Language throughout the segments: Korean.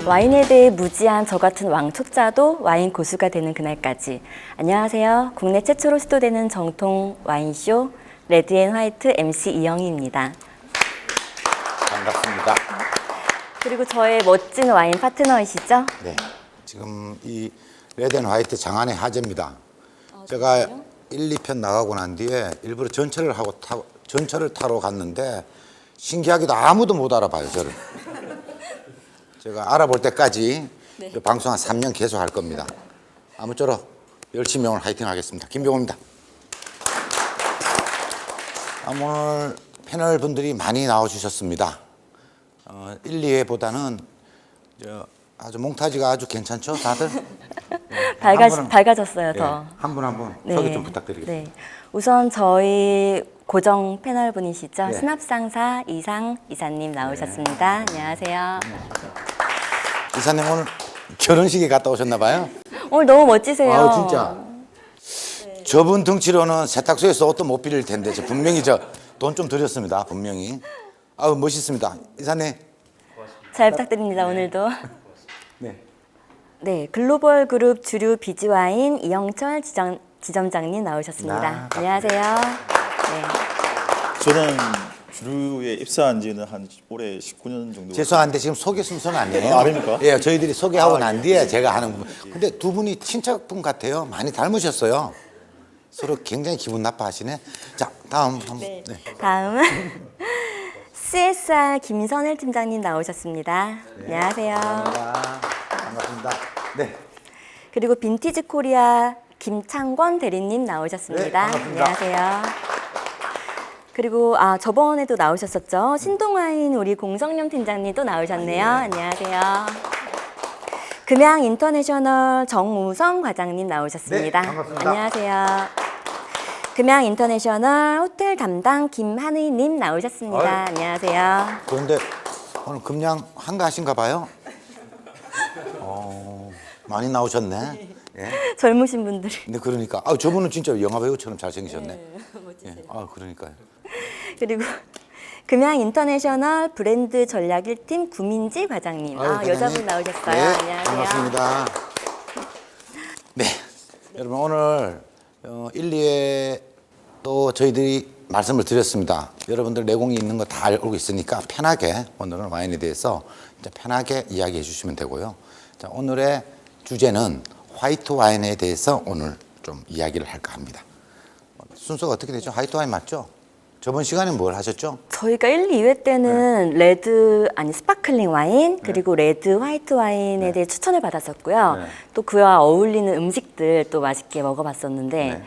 와인에 대해 무지한 저 같은 왕초짜도 와인 고수가 되는 그날까지. 안녕하세요. 국내 최초로 시도되는 정통 와인쇼 레드앤화이트 MC 이영희입니다. 반갑습니다. 그리고 저의 멋진 와인 파트너이시죠? 네, 지금 이 레드앤화이트 장안의 화제입니다. 제가 1, 2편 나가고 난 뒤에 일부러 전철을 타러 갔는데 신기하게도 아무도 못 알아봐요, 저를. 제가 알아볼 때까지 방송 한 3년 계속 할 겁니다. 아무쪼록 열심히 오늘 화이팅 하겠습니다. 김병호입니다. 오늘 패널 분들이 많이 나와주셨습니다. 1, 2회보다는 아주 몽타주가 아주 괜찮죠, 다들? 밝아졌어요, 더. 한 분 한 분 네. 소개 좀 부탁드리겠습니다. 네. 우선 저희 고정 패널 분이시죠. 네. 신합상사 이상 이사님 나오셨습니다. 안녕하세요. 이사님 오늘 결혼식에 갔다 오셨나 봐요? 오늘 너무 멋지세요. 아, 진짜. 저분 덩치로는 세탁소에서 옷도 못 빌릴 텐데 분명히 돈 좀 드렸습니다. 분명히. 아우 멋있습니다. 이사님. 잘 부탁드립니다. 오늘도. 네. 네, 글로벌 그룹 주류 비지와인 이영철 지점장님 나오셨습니다. 안녕하세요. 네. 저는 주류에 입사한 지는 한 올해 19년 정도. 죄송한데 지금 소개 순서는 아니에요. 아닙니까? 예, 저희들이 소개하고 난 뒤에 제가 하는 부분. 근데 두 분이 친척분 같아요. 많이 닮으셨어요. 서로 굉장히 기분 나빠하시네. 자, 다음 한번. 네. 네. 다음은 CSR 김선일 팀장님 나오셨습니다. 안녕하세요. 반갑습니다. 네. 그리고 빈티지 코리아 김창권 대리님 나오셨습니다. 네, 반갑습니다. 안녕하세요. 그리고 저번에도 나오셨었죠. 신동와인 우리 공성룡 팀장님 또 나오셨네요. 안녕하세요. 금양 인터내셔널 정우성 과장님 나오셨습니다. 네, 반갑습니다. 안녕하세요. 금양 인터내셔널 호텔 담당 김한의님 나오셨습니다. 안녕하세요. 그런데 오늘 금양 한가하신가 봐요. 많이 나오셨네. 예. 젊으신 분들이. 근데 그러니까 저분은 진짜 영화 배우처럼 잘생기셨네. 예. 그러니까요. 그리고 금양 인터내셔널 브랜드 전략 1팀 구민지 과장님. 여자분 나오셨어요. 네, 안녕하세요. 반갑습니다. 네, 여러분 오늘 1, 2회 또 저희들이 말씀을 드렸습니다. 여러분들 내공이 있는 거 다 알고 있으니까 편하게 오늘은 와인에 대해서 이제 편하게 이야기해 주시면 되고요. 자, 오늘의 주제는 화이트 와인에 대해서 오늘 좀 이야기를 할까 합니다. 순서가 어떻게 되죠? 화이트 와인 맞죠? 저번 시간에 뭘 하셨죠? 저희가 1, 2회 때는 스파클링 와인 그리고 레드 화이트 와인에 대해 추천을 받았었고요. 네. 또 그와 어울리는 음식들 또 맛있게 먹어봤었는데 네.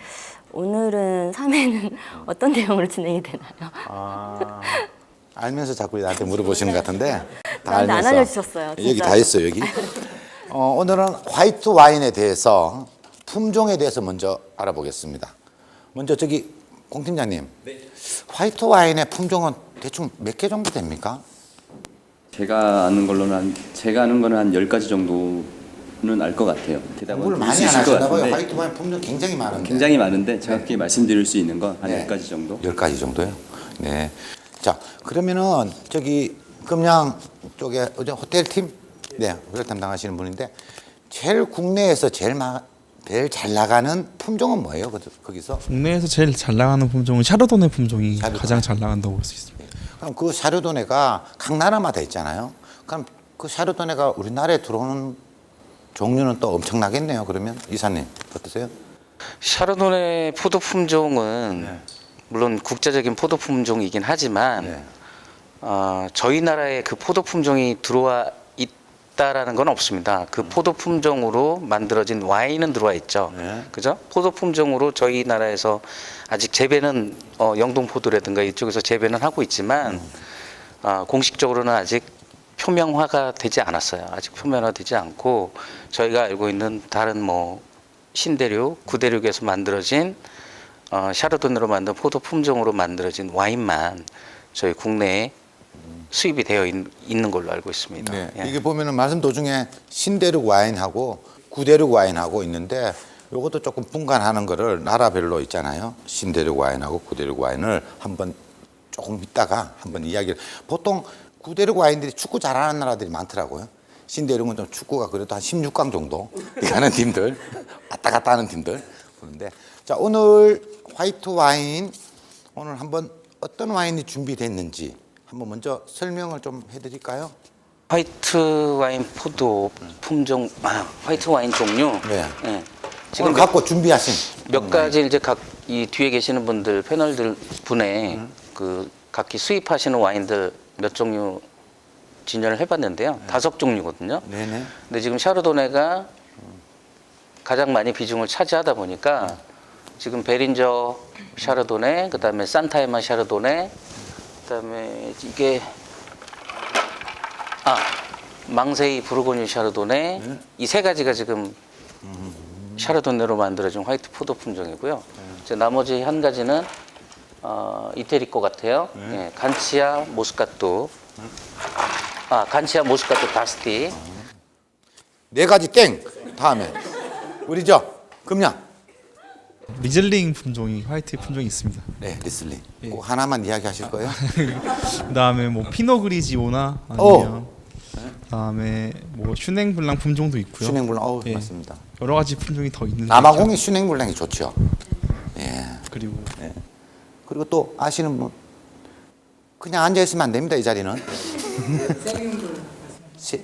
오늘은 3회는 어떤 내용으로 진행이 되나요? 알면서 자꾸 나한테 물어보시는 것 같은데 다 나한테 안 알면서. 알려주셨어요, 여기 진짜로. 다 있어요, 여기. 오늘은 화이트 와인에 대해서 품종에 대해서 먼저 알아보겠습니다. 먼저 저기 공 팀장님, 화이트 와인의 품종은 대충 몇 개 정도 됩니까? 제가 아는 거는 한 10가지 정도는 알 것 같아요. 공부를 많이 안 하셨나 봐요. 화이트 와인 품종 굉장히 많은데. 굉장히 많은데 정확히 말씀드릴 수 있는 건 한 네. 10가지 정도? 10가지 정도요? 네. 자, 그러면은 저기 금양 쪽에 어제 호텔 팀? 네, 호텔 담당하시는 분인데 제일 국내에서 제일 잘 나가는 품종은 뭐예요? 거기서? 국내에서 제일 잘 나가는 품종은 샤르도네 품종이 샤르도네. 가장 잘 나간다고 볼 수 있습니다. 그럼 그 샤르도네가 각 나라마다 있잖아요. 그럼 그 샤르도네가 우리나라에 들어오는 종류는 또 엄청나겠네요. 그러면 이사님 어떠세요? 샤르도네 포도 품종은 물론 국제적인 포도 품종이긴 하지만 저희 나라에 그 포도 품종이 들어와 있다라는 건 없습니다. 그 포도 품종으로 만들어진 와인은 들어와 있죠. 그죠? 포도 품종으로 저희 나라에서 아직 재배는 영동 포도라든가 이쪽에서 재배는 하고 있지만 공식적으로는 아직 표명화가 되지 않았어요. 아직 표면화되지 않고 저희가 알고 있는 다른 신대륙, 구대륙에서 만들어진 샤르도네로 만든 포도 품종으로 만들어진 와인만 저희 국내에 수입이 되어 있는 걸로 알고 있습니다. 네. 예. 이게 보면은 말씀 도중에 신대륙 와인하고 구대륙 와인하고 있는데 이것도 조금 분간하는 거를 나라별로 있잖아요. 신대륙 와인하고 구대륙 와인을 한번 조금 이따가 한번 이야기를. 보통 구대륙 와인들이 축구 잘하는 나라들이 많더라고요. 신대 이런 건 좀 축구가 그래도 한 16강 정도 가는 팀들, 왔다 갔다 하는 팀들 보는데, 자, 오늘 화이트 와인 오늘 한번 어떤 와인이 준비됐는지 한번 먼저 설명을 좀 해드릴까요? 화이트 와인 포도 품종, 화이트 와인 종류. 네. 예. 지금 지금 갖고 준비하신 몇 가지 이제 각 이 뒤에 계시는 분들 패널들 분의 그 각기 수입하시는 와인들 몇 종류 진열을 해봤는데요. 5종류거든요. 네네. 근데 지금 샤르도네가 가장 많이 비중을 차지하다 보니까 지금 베린저 샤르도네, 그다음에 산타에마 샤르도네, 그다음에 이게 망세이 부르고뉴 샤르도네, 이 세 가지가 지금 샤르도네로 만들어진 화이트 포도 품종이고요. 이제 나머지 한 가지는 이태리 거 같아요. 예, 간치아 모스카토, 간치아 모스카토 다스티. 4가지 땡. 다음에 우리 저 금양. 리즐링 품종이 화이트 품종이 있습니다. 네, 리슬링. 꼭 하나만 이야기하실 거예요? 그다음에 뭐 피노그리지오나 아니면 그다음에 뭐 슈냉블랑 품종도 있고요. 슈냉블랑, 예. 맞습니다. 여러 가지 품종이 더 있는데 남아공의 슈냉블랑이 좋죠. 예. 그리고 그리고 또 아시는 분 그냥 앉아 있으면 안 됩니다. 이 자리는.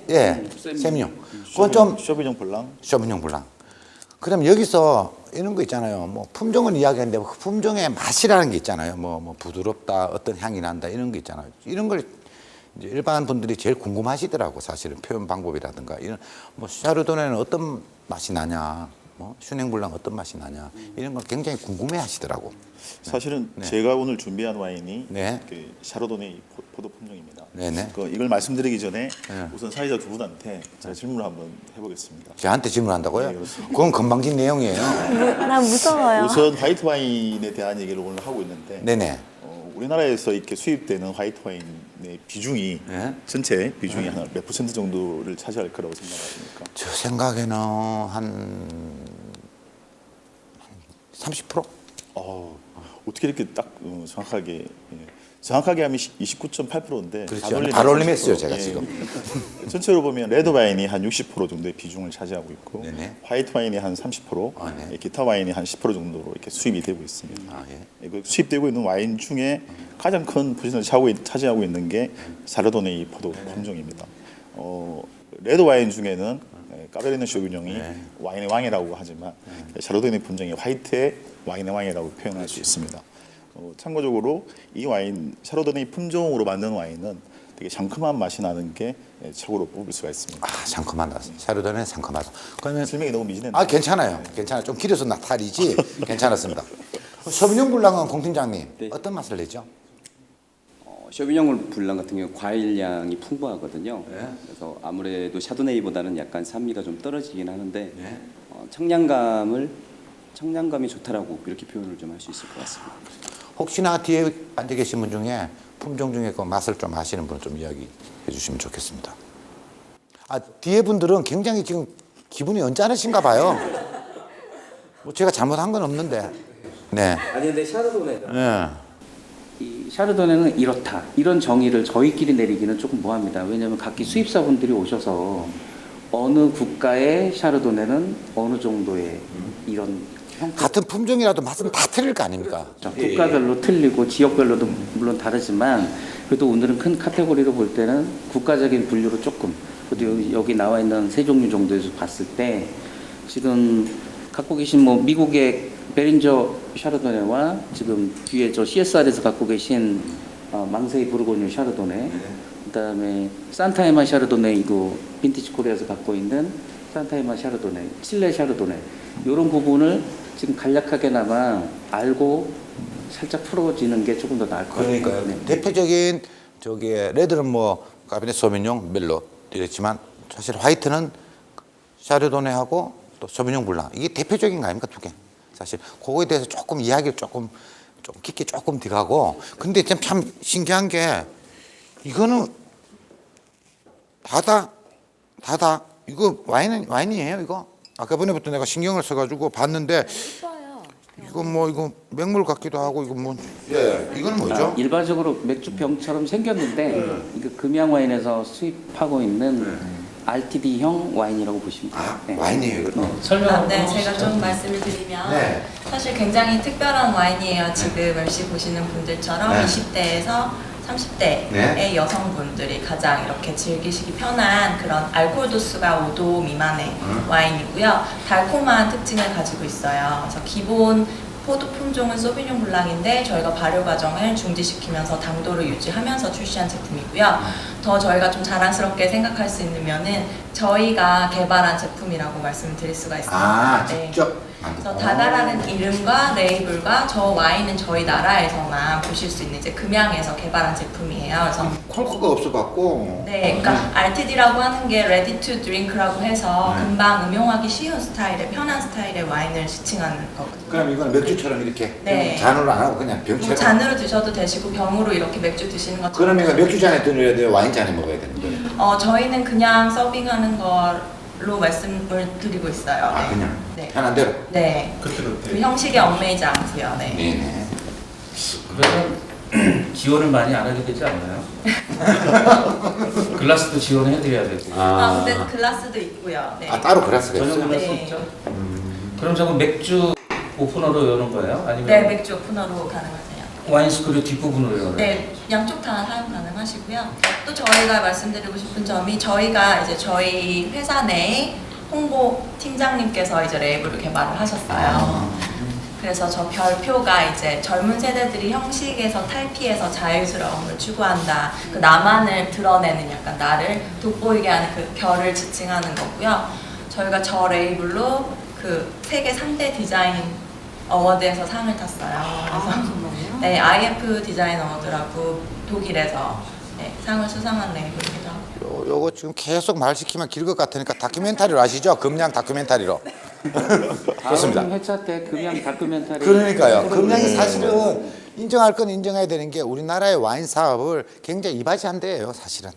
예, 세미뇽. 그건 좀 쇼비뇽 블랑. 쇼비뇽 블랑. 그럼 여기서 이런 거 있잖아요. 뭐 품종은 이야기하는데 그 품종의 맛이라는 게 있잖아요. 뭐 부드럽다, 어떤 향이 난다 이런 게 있잖아요. 이런 걸 이제 일반 분들이 제일 궁금하시더라고. 사실은 표현 방법이라든가 이런 뭐 샤르도네는 어떤 맛이 나냐, 뭐 슈냉블랑 어떤 맛이 나냐 이런 걸 굉장히 궁금해하시더라고. 사실은 제가 오늘 준비한 와인이 네. 그 샤르도네 포도 품종입니다. 네네. 이걸 말씀드리기 전에 우선 사회자 두 분한테 제가 질문을 한번 해보겠습니다. 저한테 질문한다고요? 네, 그렇습니다. 그건 건방진 내용이에요. 난 무서워요. 우선 화이트 와인에 대한 얘기를 오늘 하고 있는데 네네. 우리나라에서 이렇게 수입되는 화이트 와인의 비중이 네. 전체 비중이 한 몇 퍼센트 정도를 차지할 거라고 생각하십니까? 저 생각에는 한 30%? 어떻게 이렇게 딱 정확하게 정확하게 하면 29.8%인데 그렇죠. 발 올림했어요, 제가 지금. 전체로 보면 레드 와인이 한 60% 정도의 비중을 차지하고 있고 네네. 화이트 와인이 한 30%, 네. 기타 와인이 한 10% 정도로 이렇게 수입이 되고 있습니다. 예. 그 수입되고 있는 와인 중에 가장 큰 포지션을 차지하고 있는 게 샤르도네 포도 품종입니다. 레드 와인 중에는 까베르네 쇼비뇽이 와인의 왕이라고 하지만 샤르도네 품종이 화이트의 와인의 왕이라고 표현할 수 있습니다. 참고적으로 이 와인 샤르도네 품종으로 만든 와인은 되게 상큼한 맛이 나는 게 최고로 뽑을 수가 있습니다. 상큼하다. 샤르도네 상큼하다. 그러면 설명이 너무 미진했나요? 괜찮아요. 괜찮아요. 좀 길어서 나탈이지. 괜찮았습니다. 쇼비뇽 블랑은 공 팀장님 네. 어떤 맛을 내죠? 쇼비뇽 블랑 같은 경우 과일량이 풍부하거든요. 그래서 아무래도 샤도네이보다는 약간 산미가 좀 떨어지긴 하는데 청량감이 좋다라고 이렇게 표현을 좀 할 수 있을 것 같습니다. 혹시나 뒤에 앉아 계신 분 중에 품종 중에 그 맛을 좀 아시는 분은 좀 이야기해 주시면 좋겠습니다. 뒤에 분들은 굉장히 지금 기분이 언짢으신가 봐요. 뭐 제가 잘못한 건 없는데. 네. 아니 근데 샤르도네가 네. 이 샤르도네는 이렇다 이런 정의를 저희끼리 내리기는 조금 뭐합니다. 왜냐하면 각기 수입사분들이 오셔서 어느 국가의 샤르도네는 어느 정도의 이런 형태 같은 품종이라도 맛은 다 틀릴 거 아닙니까? 국가별로 틀리고 지역별로도 물론 다르지만 그래도 오늘은 큰 카테고리로 볼 때는 국가적인 분류로 조금 그래도 여기 나와 있는 세 종류 정도에서 봤을 때 지금 갖고 계신 뭐 미국의 베린저 샤르도네와 지금 뒤에 저 CSR에서 갖고 계신 망세이 부르고뉴 샤르도네 그다음에 산타에마 샤르도네 이거 빈티지 코리아에서 갖고 있는 산타에마 샤르도네 칠레 샤르도네 이런 부분을 지금 간략하게나마 알고 살짝 풀어지는 게 조금 더 나을 것 같아요. 그러니까요. 네. 대표적인 레드는 뭐 카베네 소비뇽, 멜롯 이랬지만 사실 화이트는 샤르도네하고 또 소비뇽 블랑 이게 대표적인 거 아닙니까 두 개. 사실 그거에 대해서 조금 이야기를 좀 깊게 조금 들어가고 근데 참 신기한 게 이거는 다다 이거 와인이에요 이거. 아까 번에부터 내가 신경을 써가지고 봤는데 이거 맹물 같기도 하고 이거 뭐 이건 뭐죠? 일반적으로 맥주병처럼 생겼는데 이거 금양 와인에서 수입하고 있는 RTD형 와인이라고 보시면 돼요. 아, 네. 와인이에요, 이거. 네, 제가 좀 말씀을 드리면 네. 사실 굉장히 특별한 와인이에요. 지금 MC 보시는 분들처럼 네. 20대에서 30대의 네. 여성분들이 가장 이렇게 즐기시기 편한 그런 알코올 도수가 5도 미만의 와인이고요. 달콤한 특징을 가지고 있어요. 그래서 기본 포도 품종은 소비뇽 블랑인데 저희가 발효 과정을 중지시키면서 당도를 유지하면서 출시한 제품이고요. 더 저희가 좀 자랑스럽게 생각할 수 있는 면은 저희가 개발한 제품이라고 말씀을 드릴 수가 있습니다. 아, 네. 직접. 그래서 다다라는 이름과 레이블과 저 와인은 저희 나라에서만 보실 수 있는 이제 금양에서 개발한 제품이에요. 그래서 콜크가 없어갖고. 네, 그러니까 RTD라고 하는 게 ready to drink라고 해서 금방 음용하기 쉬운 스타일의 편한 스타일의 와인을 지칭하는 거거든요. 그럼 이건 맥주처럼 이렇게 네. 잔으로 안 하고 그냥 뭐 병처럼. 잔으로 드셔도 되시고 병으로 이렇게 맥주 드시는 것처럼. 그러면 이거 맥주 잔에 들어야 돼요? 와인 잔에 먹어야 되는 거예요? 저희는 그냥 서빙하는 걸로 말씀을 드리고 있어요. 아, 그냥 네. 편한 대로. 네. 그 형식에 얽매이지 않고요. 네. 네네. 그러면 지원을 많이 안 하게 되지 않나요? 글라스도 지원해드려야 되고. 근데 글라스도 있고요. 네. 아, 따로 글라스가 전용 있어요? 글라스 네. 있죠? 그럼 저거 맥주 오프너로 여는 거예요? 아니면 네, 맥주 오프너로 가능하세요. 와인 스크류 뒷부분으로 여는 거예요? 네, 양쪽 다 사용 가능하시고요. 또 저희가 말씀드리고 싶은 점이 저희가 이제 저희 회사 내에 홍보 팀장님께서 이제 레이블을 개발을 하셨어요. 그래서 저 별표가 이제 젊은 세대들이 형식에서 탈피해서 자유스러움을 추구한다. 그 나만을 드러내는 약간 나를 돋보이게 하는 그 별을 지칭하는 거고요. 저희가 저 레이블로 그 세계 3대 디자인 어워드에서 상을 탔어요. 그래서 네, IF 디자인 어워드라고 독일에서 네, 상을 수상한 레이블이기도 하고요. 요거 지금 계속 말 시키면 길 것 같으니까 다큐멘터리로 하시죠? 금양 다큐멘터리로. 좋습니다. 다음 회차 때 금양 다큐멘터리. 그러니까요. 금양이 사실은 인정할 건 인정해야 되는 게 우리나라의 와인 사업을 굉장히 이바지한대요, 사실은.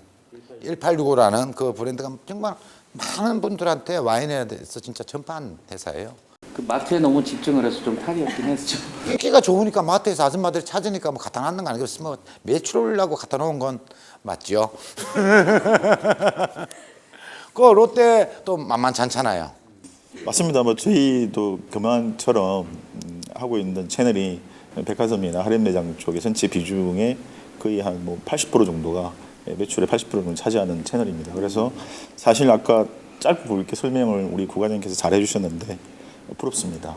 1865라는 그 브랜드가 정말 많은 분들한테 와인에 대해서 진짜 전파한 회사예요. 그 마트에 너무 집중을 해서 좀 탈이었긴 했죠. 인기가 좋으니까 마트에서 아줌마들이 찾으니까 뭐 갖다 놨는 거 아니겠어요? 뭐 매출 올리려고 갖다 놓은 건 맞죠? 그 롯데 또 만만찮잖아요. 맞습니다. 뭐 저희도 금양처럼 하고 있는 채널이 백화점이나 할인 매장 쪽의 전체 비중의 거의 한 뭐 80% 정도가 매출의 80%를 차지하는 채널입니다. 그래서 사실 아까 짧고 굵게 설명을 우리 구과장님께서 잘 해주셨는데 부럽습니다.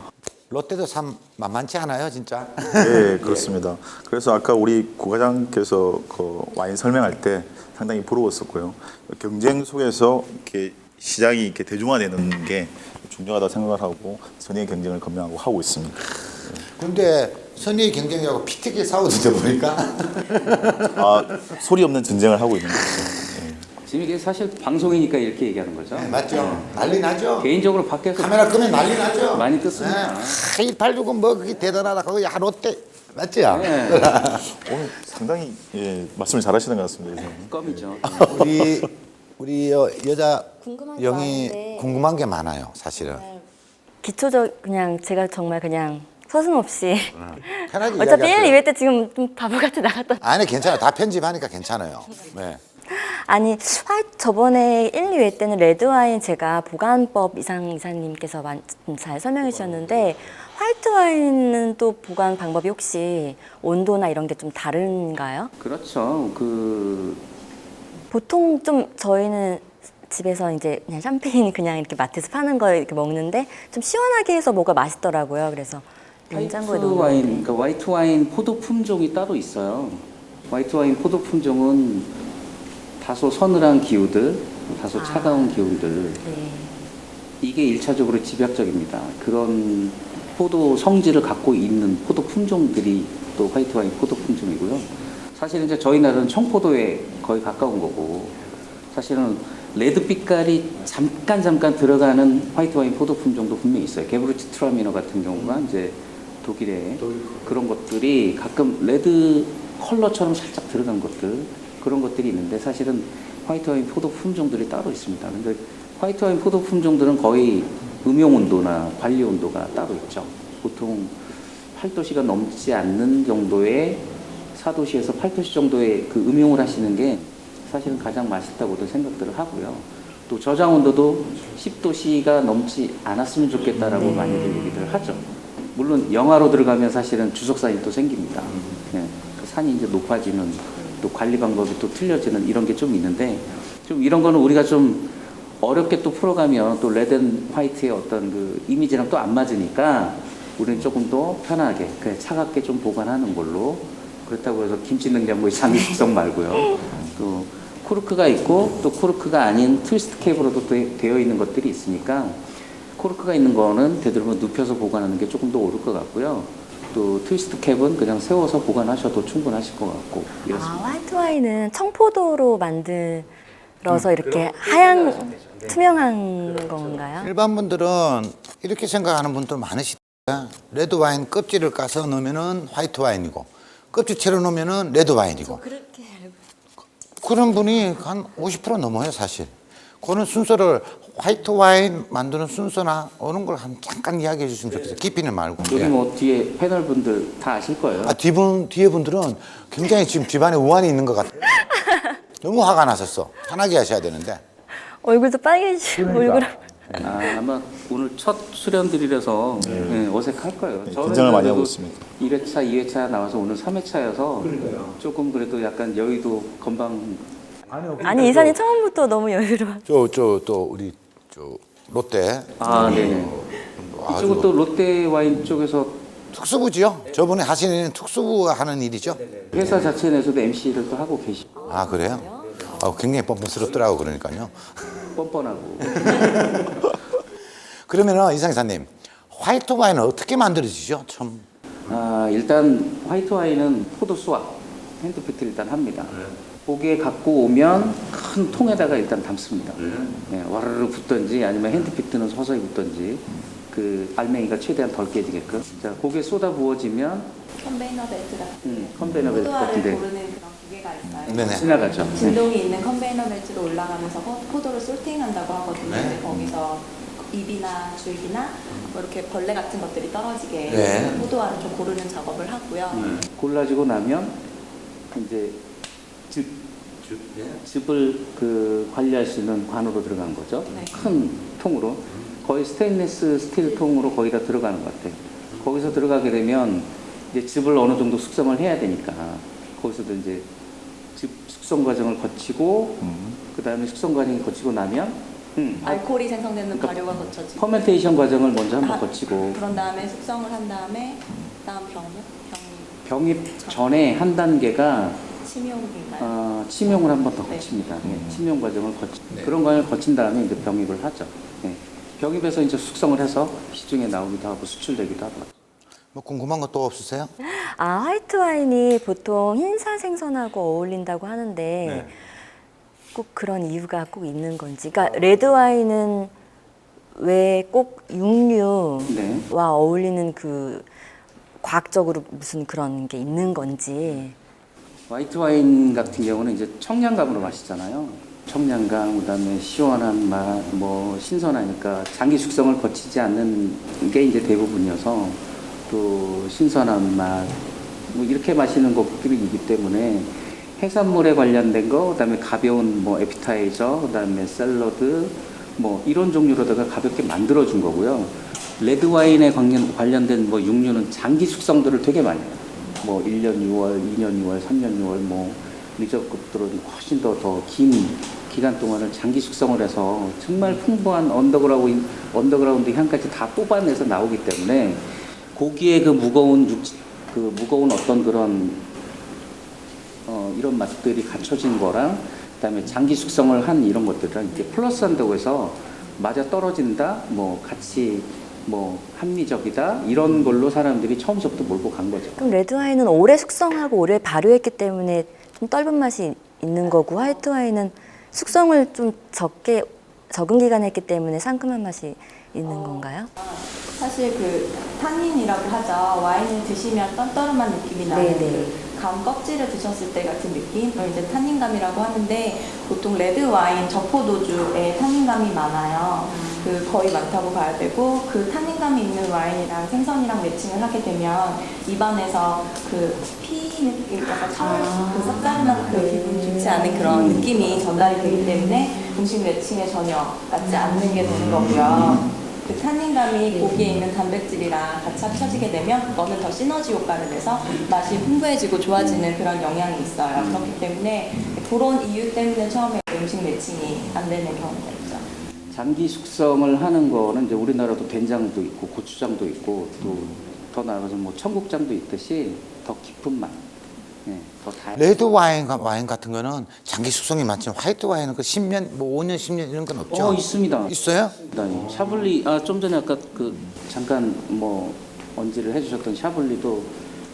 롯데도 참 만만치 않아요, 진짜. 네, 그렇습니다. 그래서 아까 우리 구과장께서 그 와인 설명할 때 상당히 부러웠었고요. 경쟁 속에서 이렇게 시장이 이렇게 대중화되는 게 중요하다 생각을 하고 선의의 경쟁을 건명하고 하고 있습니다. 근데 선의의 경쟁하고 피튀기 싸우던데 보니까. 소리 없는 전쟁을 하고 있는 거죠. 지금 이게 사실 방송이니까 이렇게 얘기하는 거죠. 네, 맞죠? 난리 나죠? 개인적으로 밖에서 카메라 끄면 난리 나죠? 많이 떴습니다. 1860 뭐 그게 대단하다. 거기 야 롯데 맞지요? 네. 오늘 상당히 말씀을 잘하시는 것 같습니다. 껌이죠. 우리 여자 궁금한 게 영이 많은데. 궁금한 게 많아요, 사실은. 기초적 그냥 제가 정말 그냥 서슴없이 편하게 어차피 1, 이야기하세요. 2회 때 지금 좀 바보같이 나갔다. 아니 괜찮아. 다 편집하니까 괜찮아요. 네. 아니 저번에 1, 2회 때는 레드와인 제가 보관법 이사님께서 잘 설명해 주셨는데 화이트 와인은 또 보관 방법이 혹시 온도나 이런 게 좀 다른가요? 그렇죠. 보통 좀 저희는 집에서 이제 그냥 샴페인 그냥 이렇게 마트에서 파는 거 이렇게 먹는데 좀 시원하게 해서 뭐가 맛있더라고요. 그래서 냉장고에 화이트 넣는 와인, 그러니까 화이트 와인 포도 품종이 따로 있어요. 화이트 와인 포도 품종은 다소 서늘한 기후들, 다소 차가운 기온들, 네. 이게 일차적으로 집약적입니다. 그런 포도 성질을 갖고 있는 포도 품종들이 또 화이트 와인 포도 품종이고요. 사실은 이제 저희 나라는 청포도에 거의 가까운 거고, 사실은 레드 빛깔이 잠깐 들어가는 화이트 와인 포도 품종도 분명히 있어요. 게브르치 트라미너 같은 경우가 이제 독일의 그런 것들이 가끔 레드 컬러처럼 살짝 들어간 것들, 그런 것들이 있는데 사실은 화이트 와인 포도 품종들이 따로 있습니다. 근데 화이트 와인 포도 품종들은 거의 음용 온도나 관리 온도가 따로 있죠. 보통 8도씨가 넘지 않는 정도의 4도씨에서 8도씨 정도의 그 음용을 하시는 게 사실은 가장 맛있다고도 생각들을 하고요. 또 저장 온도도 10도씨가 넘지 않았으면 좋겠다라고 많이들 얘기를 하죠. 물론 영하로 들어가면 사실은 주석산이 또 생깁니다. 네, 그 산이 이제 높아지는 또 관리 방법이 또 틀려지는 이런 게 좀 있는데 좀 이런 거는 우리가 좀 어렵게 또 풀어가면 또 레드 앤 화이트의 어떤 그 이미지랑 또 안 맞으니까 우리는 조금 더 편하게 그냥 차갑게 좀 보관하는 걸로 그렇다고 해서 김치 냉장고의 장기 숙성 말고요. 또 코르크가 있고 또 코르크가 아닌 트위스트 캡으로도 되어 있는 것들이 있으니까 코르크가 있는 거는 되도록이면 눕혀서 보관하는 게 조금 더 옳을 것 같고요. 또 트위스트 캡은 그냥 세워서 보관하셔도 충분하실 것 같고 이렇습니다. 화이트 와인은 청포도로 만들어서 이렇게 하얀 투명한 건가요? 일반 분들은 이렇게 생각하는 분들 많으시다. 레드 와인 껍질을 까서 넣으면은 화이트 와인이고 껍질채로 넣으면은 레드 와인이고. 그렇게 알고. 그런 분이 한 50% 넘어요, 사실. 그런 순서를 화이트 와인 만드는 순서나 오는 걸 한 잠깐 이야기해 주시면 좋겠어요. 깊이는 말고. 여기 예. 뭐 뒤에 패널 분들 다 아실 거예요. 뒤에 분들은 굉장히 지금 집안에 우환이 있는 것 같아요. 너무 화가 나셨어. 편하게 하셔야 되는데. 얼굴도 빨개지고 얼굴. 아마 오늘 첫 출연들이라서 네, 어색할 거예요. 네, 저는 긴장을 많이 하고 그래도 있습니다. 1회차, 2회차 나와서 오늘 3회차여서 조금 그래도 약간 여의도 건방 아니 이사님 처음부터 너무 여유로워. 또 우리 롯데 네네. 이쪽은 또 롯데 와인 쪽에서 특수부지요? 저번에 하시는 특수부가 하는 일이죠? 회사 자체 내에서도 MC를 또 하고 계시고 아, 그래요? 굉장히 뻔뻔스럽더라고, 그러니까요. 뻔뻔하고 그러면은 이상사님, 화이트 와인은 어떻게 만들어지죠? 참. 일단 화이트 와인은 포도 수확 핸드피트 일단 합니다. 고기에 갖고 오면 큰 통에다가 일단 담습니다. 네, 와르르 붓던지 아니면 핸드피트는 서서히 붓던지 그 알맹이가 최대한 덜 깨지게끔. 자, 고기에 쏟아 부어지면 컨베이너 벨트 같은 컨베이너 벨트 포도알을 같은데 고르는 그런 기계가 있어요. 네네. 지나가죠. 네. 진동이 있는 컨베이너 벨트로 올라가면서 포도를 솔팅한다고 하거든요. 네. 근데 거기서 잎이나 줄기나 뭐 이렇게 벌레 같은 것들이 떨어지게 네. 포도알을 좀 고르는 작업을 하고요. 골라지고 나면 이제 즙을 그 관리할 수 있는 관으로 들어간 거죠. 네. 큰 통으로 거의 스테인리스 스틸 통으로 거의 다 들어가는 것 같아요. 거기서 들어가게 되면 이제 즙을 어느 정도 숙성을 해야 되니까 거기서도 이제 즙 숙성 과정을 거치고 그 다음에 숙성 과정이 거치고 나면 알코올이 생성되는 그러니까 발효가 거쳐지고 퍼멘테이션 과정을 먼저 한번 거치고 그런 다음에 숙성을 한 다음에 그다음 병입 전에 한 단계가 침용인가요? 침용을 한 번 더 네. 거칩니다. 침용 과정을 그런 과정을 거친 다음에 이제 병입을 하죠. 네. 병입해서 이제 숙성을 해서 시중에 나오기도 하고 수출되기도 하고. 뭐 궁금한 거 또 없으세요? 화이트 와인이 보통 흰살 생선하고 어울린다고 하는데 꼭 그런 이유가 꼭 있는 건지. 그러니까 레드 와인은 왜 꼭 육류와 네. 어울리는 그 과학적으로 무슨 그런 게 있는 건지. 화이트 와인 같은 경우는 이제 청량감으로 마시잖아요. 청량감, 그다음에 시원한 맛, 뭐 신선하니까 장기 숙성을 거치지 않는 게 이제 대부분이어서 또 신선한 맛, 뭐 이렇게 마시는 것들이기 때문에 해산물에 관련된 거, 그다음에 가벼운 뭐 에피타이저, 그다음에 샐러드, 뭐 이런 종류로다가 가볍게 만들어 준 거고요. 레드 와인에 관련된 뭐 육류는 장기 숙성들을 되게 많이 해요. 뭐 1년 6월, 2년 6월, 3년 6월, 뭐 리저급들은 훨씬 더 긴 기간 동안을 장기 숙성을 해서 정말 풍부한 언더그라운드 향까지 다 뽑아내서 나오기 때문에 고기의 그 무거운 어떤 그런 이런 맛들이 갖춰진 거랑 그다음에 장기 숙성을 한 이런 것들이랑 이렇게 플러스한다고 해서 맞아 떨어진다, 뭐 같이 뭐 합리적이다 이런 걸로 사람들이 처음부터 몰고 간 거죠. 그럼 레드 와인은 오래 숙성하고 오래 발효했기 때문에 좀 떫은 맛이 있는 거고 화이트 와인은 숙성을 좀 적은 기간 했기 때문에 상큼한 맛이 있는 건가요? 사실 그 탄닌이라고 하죠. 와인을 드시면 떫떫한 느낌이 나는 네네. 그 감 껍질을 드셨을 때 같은 느낌, 그걸 이제 탄닌감이라고 하는데 보통 레드 와인 저포도주에 탄닌감이 많아요. 그 거의 많다고 봐야 되고 그 탄닌감이 있는 와인이랑 생선이랑 매칭을 하게 되면 입안에서 그 피 튀기는 약간 그 쌉싸름한 그 기분 좋지 않은 그런 느낌이 전달이 되기 때문에 음식 매칭에 전혀 맞지 않는 게 되는 거고요. 그 탄닌감이 고기에 있는 단백질이랑 같이 합쳐지게 되면 그거는 더 시너지 효과를 내서 맛이 풍부해지고 좋아지는 그런 영향이 있어요. 그렇기 때문에 그런 이유 때문에 처음에 음식 매칭이 안 되는 경우가 있죠. 장기 숙성을 하는 거는 이제 우리나라도 된장도 있고 고추장도 있고 또 더 나아가서 뭐 청국장도 있듯이 더 깊은 맛, 더 레드 와인 같은 거는 장기 숙성이 많지만 화이트 와인은 그 10년, 뭐 5년, 10년 이런 건 없죠? 있습니다. 있어요? 샤블리 좀 전에 아까 그 잠깐 뭐 언지를 해주셨던 샤블리도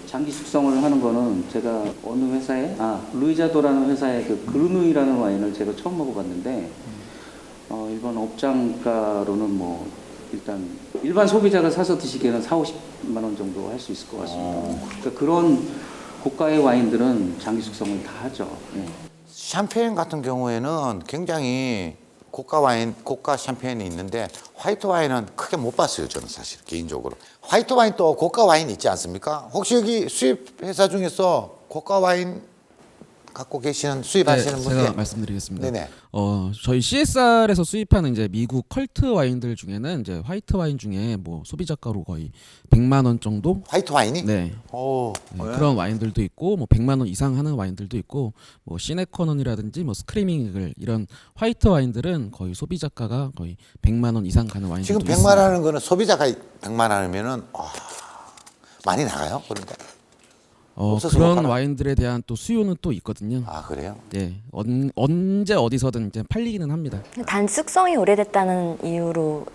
장기 숙성을 하는 거는 제가 어느 회사에 루이자도라는 회사의 그 그르누이라는 와인을 제가 처음 먹어봤는데 일반 업장가로는 뭐 일단 일반 소비자가 사서 드시기에는 4-50만 원 정도 할 수 있을 것 같습니다. 그러니까 그런 고가의 와인들은 장기 숙성을 다 하죠. 샴페인 같은 경우에는 굉장히 고가 와인, 고가 샴페인이 있는데 화이트 와인은 크게 못 봤어요. 저는 사실 개인적으로. 화이트 와인 또 고가 와인 있지 않습니까? 혹시 여기 수입 회사 중에서 고가 와인 갖고 계시는 수입하시는 분들? 제가 말씀드리겠습니다. 네네. 저희 CSR에서 수입하는 이제 미국 컬트 와인들 중에는 이제 화이트 와인 중에 뭐 소비자가로 거의 100만 원 정도? 화이트 와인이? 네. 오, 그런 와인들도 있고 뭐 100만 원 이상 하는 와인들도 있고 뭐 시네커넌이라든지 뭐 스크리밍 이글 이런 화이트 와인들은 거의 소비자가가 거의 100만 원 이상 가는 와인들도 지금 100만 있습니다. 원은 거는 소비자가 100만 원이면은 많이 나가요? 그러니까. 없어서 못 그런 가나? 와인들에 대한 또 수요는 또 있거든요. 아, 그래요? 네, 언제 어디서든 이제 팔리기는 합니다. 단 숙성이 오래됐다는 이유로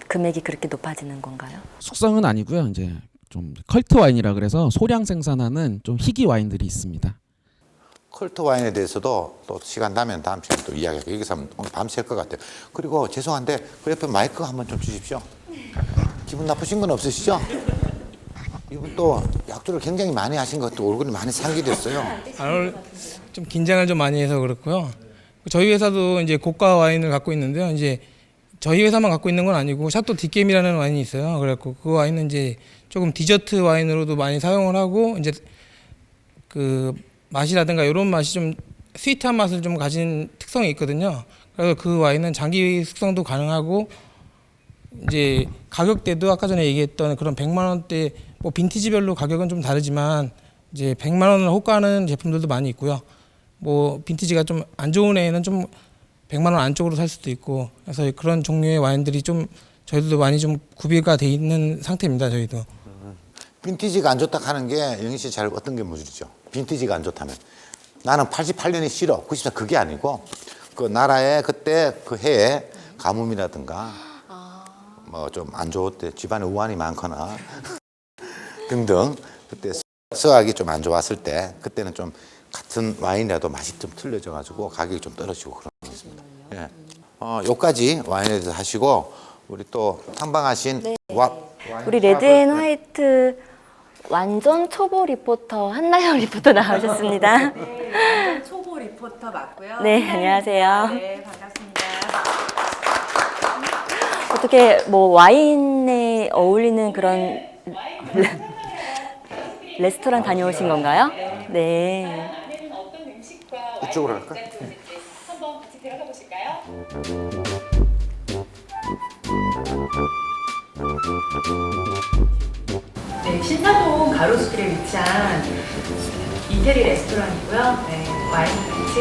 금액이 그렇게 높아지는 건가요? 숙성은 아니고요. 이제 좀 컬트 와인이라 그래서 소량 생산하는 좀 희귀 와인들이 있습니다. 컬트 와인에 대해서도 또 시간 나면 다음 시간에 또 이야기하고 여기서 하면 오늘 밤샐 것 같아요. 그리고 죄송한데 그 옆에 마이크 한번 좀 주십시오. 기분 나쁘신 건 없으시죠? 이분 또 약주를 굉장히 많이 하신 것도 얼굴이 많이 상기됐어요. 오늘 좀 긴장을 좀 많이 해서 그렇고요. 저희 회사도 이제 고가 와인을 갖고 있는데요. 이제 저희 회사만 갖고 있는 건 아니고 샤또 디겜이라는 와인이 있어요. 그래갖고 그 와인은 이제 조금 디저트 와인으로도 많이 사용을 하고 이제 그 맛이라든가 이런 맛이 좀 스위트한 맛을 좀 가진 특성이 있거든요. 그래서 그 와인은 장기 숙성도 가능하고 이제 가격대도 아까 전에 얘기했던 그런 100만 원대 뭐 빈티지별로 가격은 좀 다르지만 이제 100만 원을 호가하는 제품들도 많이 있고요. 뭐 빈티지가 좀 안 좋은 애는 좀 100만 원 안쪽으로 살 수도 있고 그래서 그런 종류의 와인들이 좀 저희들도 많이 좀 구비가 돼 있는 상태입니다. 저희도. 빈티지가 안 좋다 하는 게 영희 씨 잘 어떤 게 무지죠? 빈티지가 안 좋다면 나는 88년이 싫어. 94 그게 아니고 그 나라의 그때 그 해에 가뭄이라든가 뭐 좀 안 좋을 때 집안에 우환이 많거나 등등 그때 수확이 좀 안 좋았을 때 그때는 좀 같은 와인이라도 맛이 좀 틀려져 가지고 가격이 좀 떨어지고 그런 게 있습니다. 예. 요까지 와인에 대해서 하시고 우리 또 탐방하신 우리 레드앤화이트 완전 초보 리포터 한나영 리포터 나오셨습니다. 네, 초보 리포터 맞고요. 네, 안녕하세요. 네, 반갑습니다. 어떻게 뭐 와인에 어울리는 그런 레스토랑 다녀오신 건가요? 네. 이쪽으로 할까? 한번 같이 들어가 보실까요? 네, 신사동 가로수길에 위치한 이태리 레스토랑이고요. 네, 와인 같이.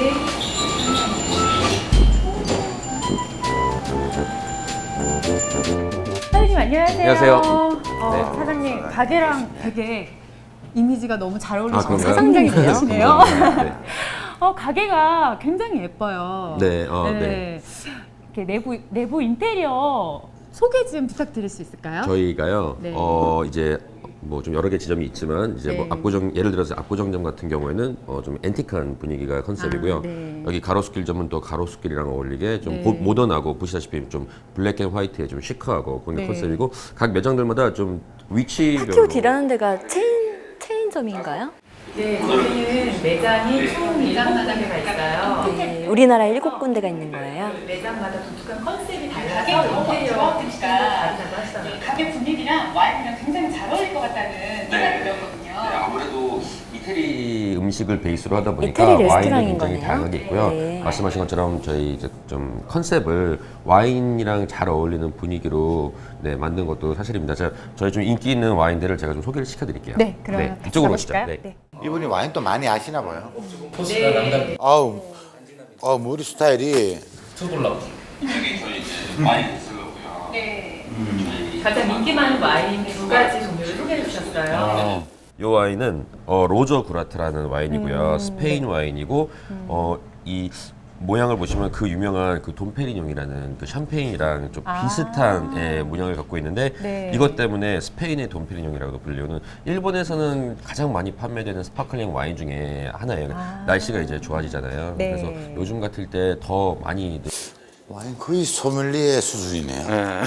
사장님 안녕하세요. 안녕하세요. 사장님 가게랑 되게 이미지가 너무 잘 어울리시고 그런가요? 사장님이 되시네요. 네. 가게가 굉장히 예뻐요. 네, 네. 이렇게 내부 인테리어 소개 좀 부탁드릴 수 있을까요? 저희가요. 네. 이제 뭐 좀 여러 개 지점이 있지만 이제 뭐 네. 압구정 예를 들어서 압구정점 같은 경우에는 좀 앤틱한 분위기가 컨셉이고요. 네. 여기 가로수길점은 또 가로수길이랑 어울리게 좀 네. 모던하고 보시다시피 좀 블랙 앤 화이트에 좀 시크하고 그런 게 네. 컨셉이고 각 매장들마다 좀 위치별로 파티오 D라는 데가 체인점인가요? 네, 여기는 매장이 총 7군데가 있어요. 네, 우리나라에 7군데가 있는 거예요. 매장마다 독특한 컨셉이 달라서 인테리어 특징도 다르다고 하시더라고요. 가게 분위기랑 와인이랑 굉장히 잘 어울릴 것 같다는 생각이 들었거든요. 아무래도 이태리 음식을 베이스로 하다 보니까 이태리 와인이 레스토랑인 굉장히 거네요? 다양하게 있고요. 네. 말씀하신 것처럼 저희 이제 좀 컨셉을 와인이랑 잘 어울리는 분위기로 네, 만든 것도 사실입니다. 저희 좀 인기 있는 와인들을 제가 좀 소개를 시켜드릴게요. 네, 그럼 같이 이쪽으로 오시죠. 가보실까요? 네. 이분이 와인 또 많이 아시나 봐요. 포스가 남다르. 아우, 머리 스타일이. 투블럭. 가장 인기 많은 와인 두 가지 종류를 소개해 주셨어요. 이 와인은 로저 구라트라는 와인이고요. 스페인 와인이고 이 모양을 보시면 그 유명한 그 돈페리뇽이라는 그 샴페인이랑 좀 비슷한 모양을 갖고 있는데 네. 이것 때문에 스페인의 돈페리뇽이라고도 불리는 일본에서는 가장 많이 판매되는 스파클링 와인 중에 하나예요. 날씨가 이제 좋아지잖아요. 네. 그래서 요즘 같을 때 더 많이 와인 거의 소믈리에 수준이네요.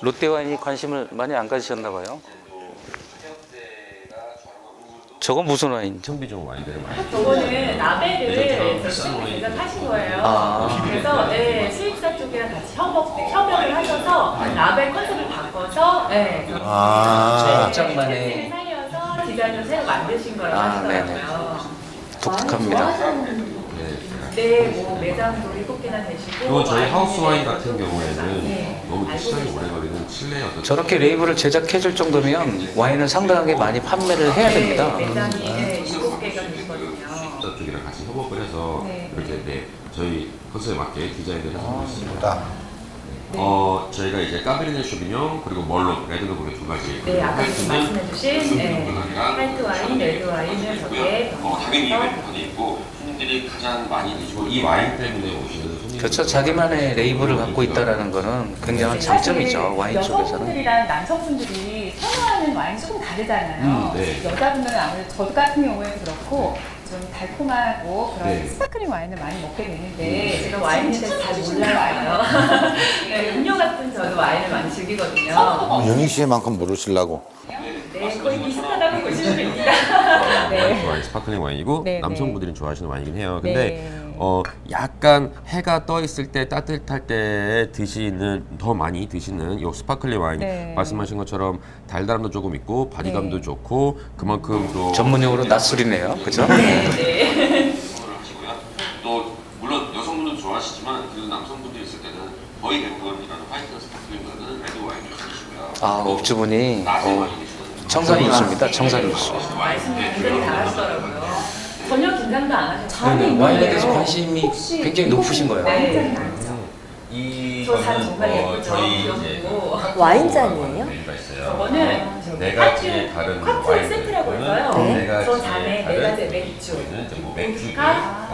롯데 와인이 관심을 많이 안 가지셨나 봐요. 저건 무슨 와인? 청비종 와인들을 많이 저거는 라벨을 저쪽에 제작하신 거예요. 그래서 네, 수입사 쪽이랑 같이 협업을 하셔서 라벨 컨셉을 바꿔서 네, 저장만의 살려서 디자인을 새로 만드신 거라고 하시더라고요. 독특합니다. 네, 뭐 매장도 7개나 되시고 이건 저희 하우스 와인 같은 경우에는 너무 시간이 오래 걸리는 칠레 어떤 저렇게 레이블을 제작해줄 정도면 와인을 상당하게 많이 판매를 해야 됩니다. 매장이 7개가 되시거든요. 쪽이랑 같이 협업을 해서 이렇게 저희 컨셉에 맞게 디자인을 해서 있습니다. 저희가 이제 까베르네 쇼비뇽 그리고 멀록 레드노 고게 두 가지. 네, 아까 말씀해주신 화이트 와인, 레드 와인을 저게 당연히 레드폰이 있고 분들이 가장 많이 드시고 이 와인 때문에 오시는 손님. 그렇죠. 자기만의 레이블을 갖고 있다는 거는 굉장한 장점이죠. 와인 쪽에서는. 여성분들이랑 남성분들이 선호하는 와인이 조금 다르잖아요. 네. 여자분들은 아무래도 저 같은 경우에는 그렇고 좀 달콤하고 그런 스파클링 와인을 많이 먹게 되는데 제가 와인에 대해서 잘 몰라요. 네, 음료 같은 저도 와인을 많이 즐기거든요. 영희 씨만큼 모르시려고. 네, 거의 비슷하다고 보시면 됩니다. 화이트 와인, 스파클링 와인이고 네, 남성분들이 좋아하시는 와인이긴 해요. 근데 네. 약간 해가 떠 있을 때 따뜻할 때 드시는 더 많이 드시는 이 스파클링 와인 네. 말씀하신 것처럼 달달함도 조금 있고 바디감도 좋고 그만큼 또 전문용어로 낮술이네요. 그죠? 네. 또 물론 여성분도 좋아하시지만 그래도 남성분들 있을 때는 거의 대부분 이런 화이트 스파클링보다는 레드 와인을 드시고요. 업주분이 청산유수입니다. 청산유수. 말씀이 굉장히 잘하시더라고요. 전혀 긴장도 안 하셔서 잠이 와인에 대해서 관심이 굉장히 높으신 거예요. 네. 이거는 정말 예쁘죠? 저희 이제 와인잔이에요? 메뉴가 있어요. 저거는 네 가지의 다른 칵테일 와인들. 세트라고 해서요. 네 저 가지의 잔에 다른 4가지의 맥주, 저희는 이제 뭐 맥주, 보드카,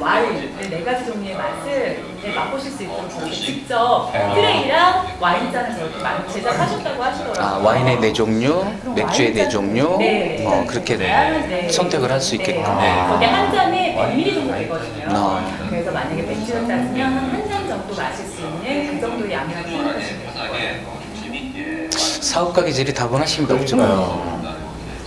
와인, 4가지 종류의 맛을 이제 맛보실 수 있도록 저렇게 직접 트레이랑 와인잔을 저렇게 많이 제작하셨다고 하시더라고요. 와인의 4종류, 맥주의 4종류, 네. 그렇게 선택을 할 수 있게끔. 거기 한 잔에 100ml 정도 되거든요. 아. 그래서 만약에 맥주를 따지면 한 잔 정도 마실 수 있는 그 정도의 양이라고 생각하시면 돼요. 사업가 기질이 다분하십니다. 업주분.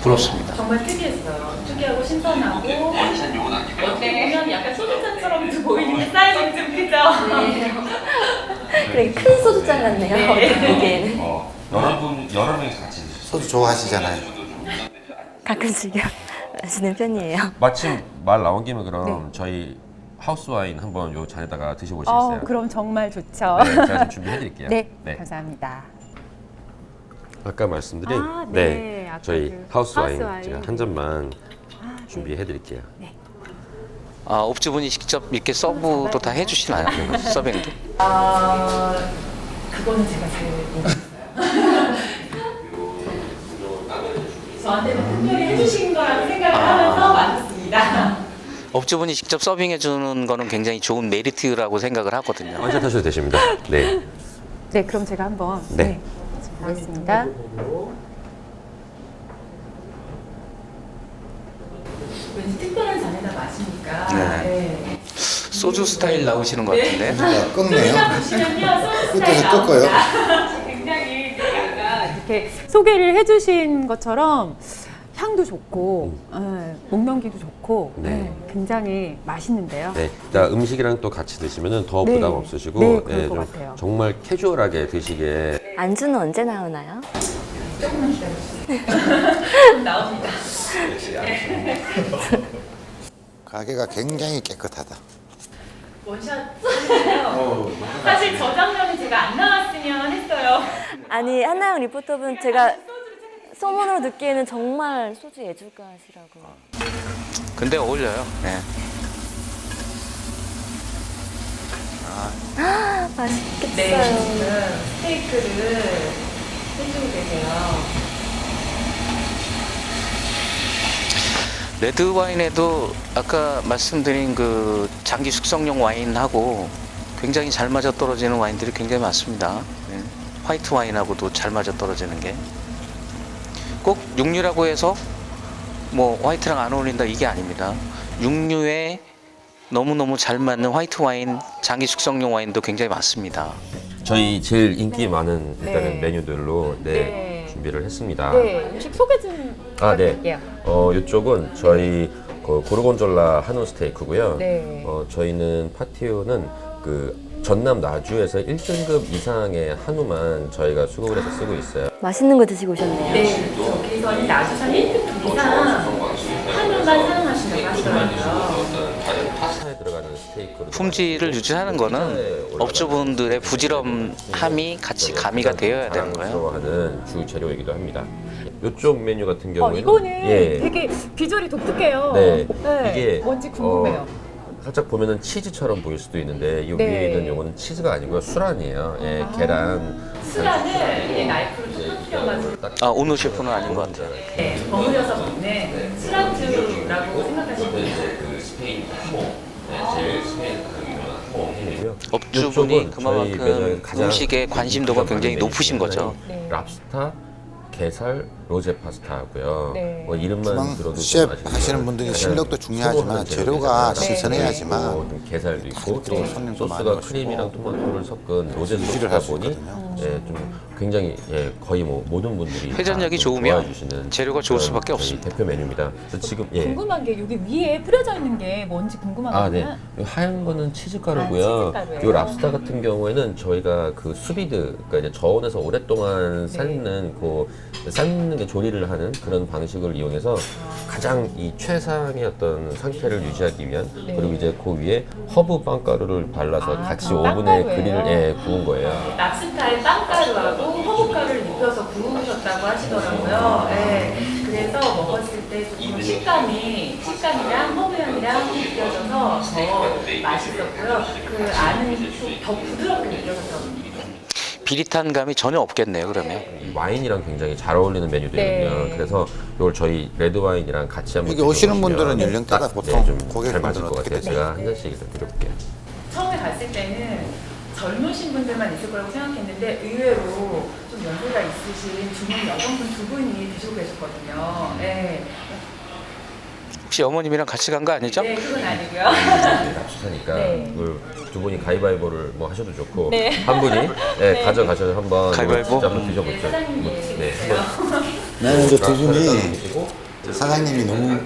부럽습니다. 정말 특이했어요. 특이하고 신선하고 어떻게 보면 약간 소주잔처럼 보이는데 사이즈는 좀 크죠? 그래 큰 소주잔 같네요. 어떻게 보기에는. 여러 명이서 같이 드시죠. 소주 좋아하시잖아요. 가끔 즐겨 마시는 편이에요. 마침 말 나온 김에 그럼 저희 하우스 와인 한번 요 잔에다가 드셔보시겠어요? 그럼 정말 좋죠. 네, 제가 좀 준비해드릴게요. 네, 감사합니다. 아까 말씀드린 네, 아까 저희 그 하우스 와인 와인. 제가 한 잔만 준비해드릴게요. 업주분이 직접 이렇게 서브도 다 해주시나요? 서빙도? 그거는 제가 잘 모르겠어요. 저한테는 특별히 해주신 거라고 생각을 하면서 만졌습니다. 업주분이 직접 서빙해주는 거는 굉장히 좋은 메리트라고 생각을 하거든요. 완전 하셔도 되십니다. 네. 네, 그럼 제가 한번 네. 하겠습니다. 왠지 특별한 잔에다 마시니까. 네. 소주 스타일 나오시는 것 같은데. 꺾네요. 보시면요, 소주 끝에서 스타일 꺾어요. 나옵니다. 굉장히 약간 이렇게 소개를 해주신 것처럼 향도 좋고, 목 넘기도 좋고, 굉장히 맛있는데요. 네. 일단 음식이랑 또 같이 드시면 더 네. 부담 없으시고 네, 그럴 것 좀 같아요. 정말 캐주얼하게 드시게. 안주는 언제 나오나요? 조금만 기다려주세요. 나옵니다. 가게가 굉장히 깨끗하다. 원샷 찍으세요. 사실 저 장면은 제가 안 나왔으면 했어요. 아니 한나영 리포터분 제가 소문으로 듣기에는 정말 소주 애주가시라고. 근데 어울려요. 네. 맛있겠어요. 네, 지금 스테이크를 해주고 계세요. 레드 와인에도 아까 말씀드린 그 장기 숙성용 와인하고 굉장히 잘 맞아 떨어지는 와인들이 굉장히 많습니다. 네. 화이트 와인하고도 잘 맞아 떨어지는 게. 꼭 육류라고 해서 뭐 화이트랑 안 어울린다 이게 아닙니다. 육류에 너무너무 잘 맞는 화이트 와인, 장기 숙성용 와인도 굉장히 많습니다. 저희 제일 인기 많은 일단은 네. 메뉴들로 네. 준비를 했습니다. 네, 음식 소개 좀 부탁드릴게요. 이쪽은 저희 그 고르곤졸라 한우 스테이크고요. 네. 저희는 파티오는 그 전남 나주에서 1등급 이상의 한우만 저희가 수급을 해서 쓰고 있어요. 맛있는 거 드시고 오셨네요. 네, 저기서는 나주산 1등 이상 한우만 사용하신다고 하시더라고요. 다른 파스타에 들어가는 스테이크로 품질을 유지하는 거는 업주분들의 부지런함이 같이 가미가 되어야 되는 거예요. 하는 주 재료이기도 합니다. 이쪽 메뉴 같은 경우는 이거는 되게 비주얼이 독특해요. 네, 네, 이게 뭔지 궁금해요. 살짝 보면은 치즈처럼 보일 수도 있는데 이 네. 위에 있는 요거는 치즈가 아니고요, 수란이에요. 예, 계란. 수란을 나이프로 툭 터뜨려가지고 오늘 셰프는 아닌 것 같아요. 버무려서 먹는 수란주라고 생각하시면 돼요. 그 스페인 하모, 제일 스페인 가장 유명한 하모이고요. 업주분이 그만큼 음식에 관심도가 굉장히 높으신 거죠. 네. 랍스타, 게살, 로제 파스타고요. 네. 뭐 이름만 들어도 셰프 좀 아시겠지만 하시는 분들이 약간 실력도 중요하지만 소고기 재료가 재료가 신선해야지만 있고, 게살도 있고 또 또 손님도 많이 소스가 오시고 크림이랑 토마토를 섞은 로제 유지를 소스다 할수 보니 있거든요. 좀 굉장히 거의 뭐 모든 분들이 회전력이 다 좀 좋으면 좋아해 주시는 재료가 좋을 그런 수밖에 저희 없습니다. 대표 메뉴입니다. 그래서 지금 궁금한 게 여기 위에 뿌려져 있는 게 뭔지 궁금하거든요. 이 하얀 거는 치즈가루고요. 치즈가루예요. 이 랍스타 같은 경우에는 저희가 그 수비드, 그러니까 이제 저온에서 오랫동안 삶는 삶는 게 조리를 하는 그런 방식을 이용해서 가장 이 최상의 어떤 상태를 유지하기 위한 그리고 이제 그 위에 허브 빵가루를 발라서 같이 그럼 오븐에 빵가루예요? 그릴을 구운 거예요. 랍스타에 빵가루하고 허브가루를 입혀서 구우셨다고 하시더라고요. 네. 그래서 먹었을 때 조금 식감이랑 허브향이랑 느껴져서 더 맛있었고요. 그 안은 좀 더 부드럽게 느껴졌던. 비릿한 감이 전혀 없겠네요. 그러면 이 와인이랑 굉장히 잘 어울리는 메뉴들이거든요. 네. 그래서 이걸 저희 레드 와인이랑 같이 한번 여기 오시는 드셔보시면 분들은 연령대가 딱, 보통 좀 고객분들은 잘 맞을 것 어떻게 같아요. 되세요? 제가 한 잔씩 일단 드려볼게요. 처음에 갔을 때는 젊으신 분들만 있을 거라고 생각했는데 의외로 좀 연세가 있으신 중년 여성분 두 분이 드시고 계셨거든요. 네. 혹시 어머님이랑 같이 간 거 아니죠? 네, 그건 아니고요. 랍스타니까 네. 이걸 두 분이 가위바위보를 뭐 하셔도 좋고 네. 한 분이 가져가셔서 한번 가위바위보? 진짜 한번 드셔보세요. 사장님 네, 한번 나는 이제 두 분이 드시고 사장님이 너무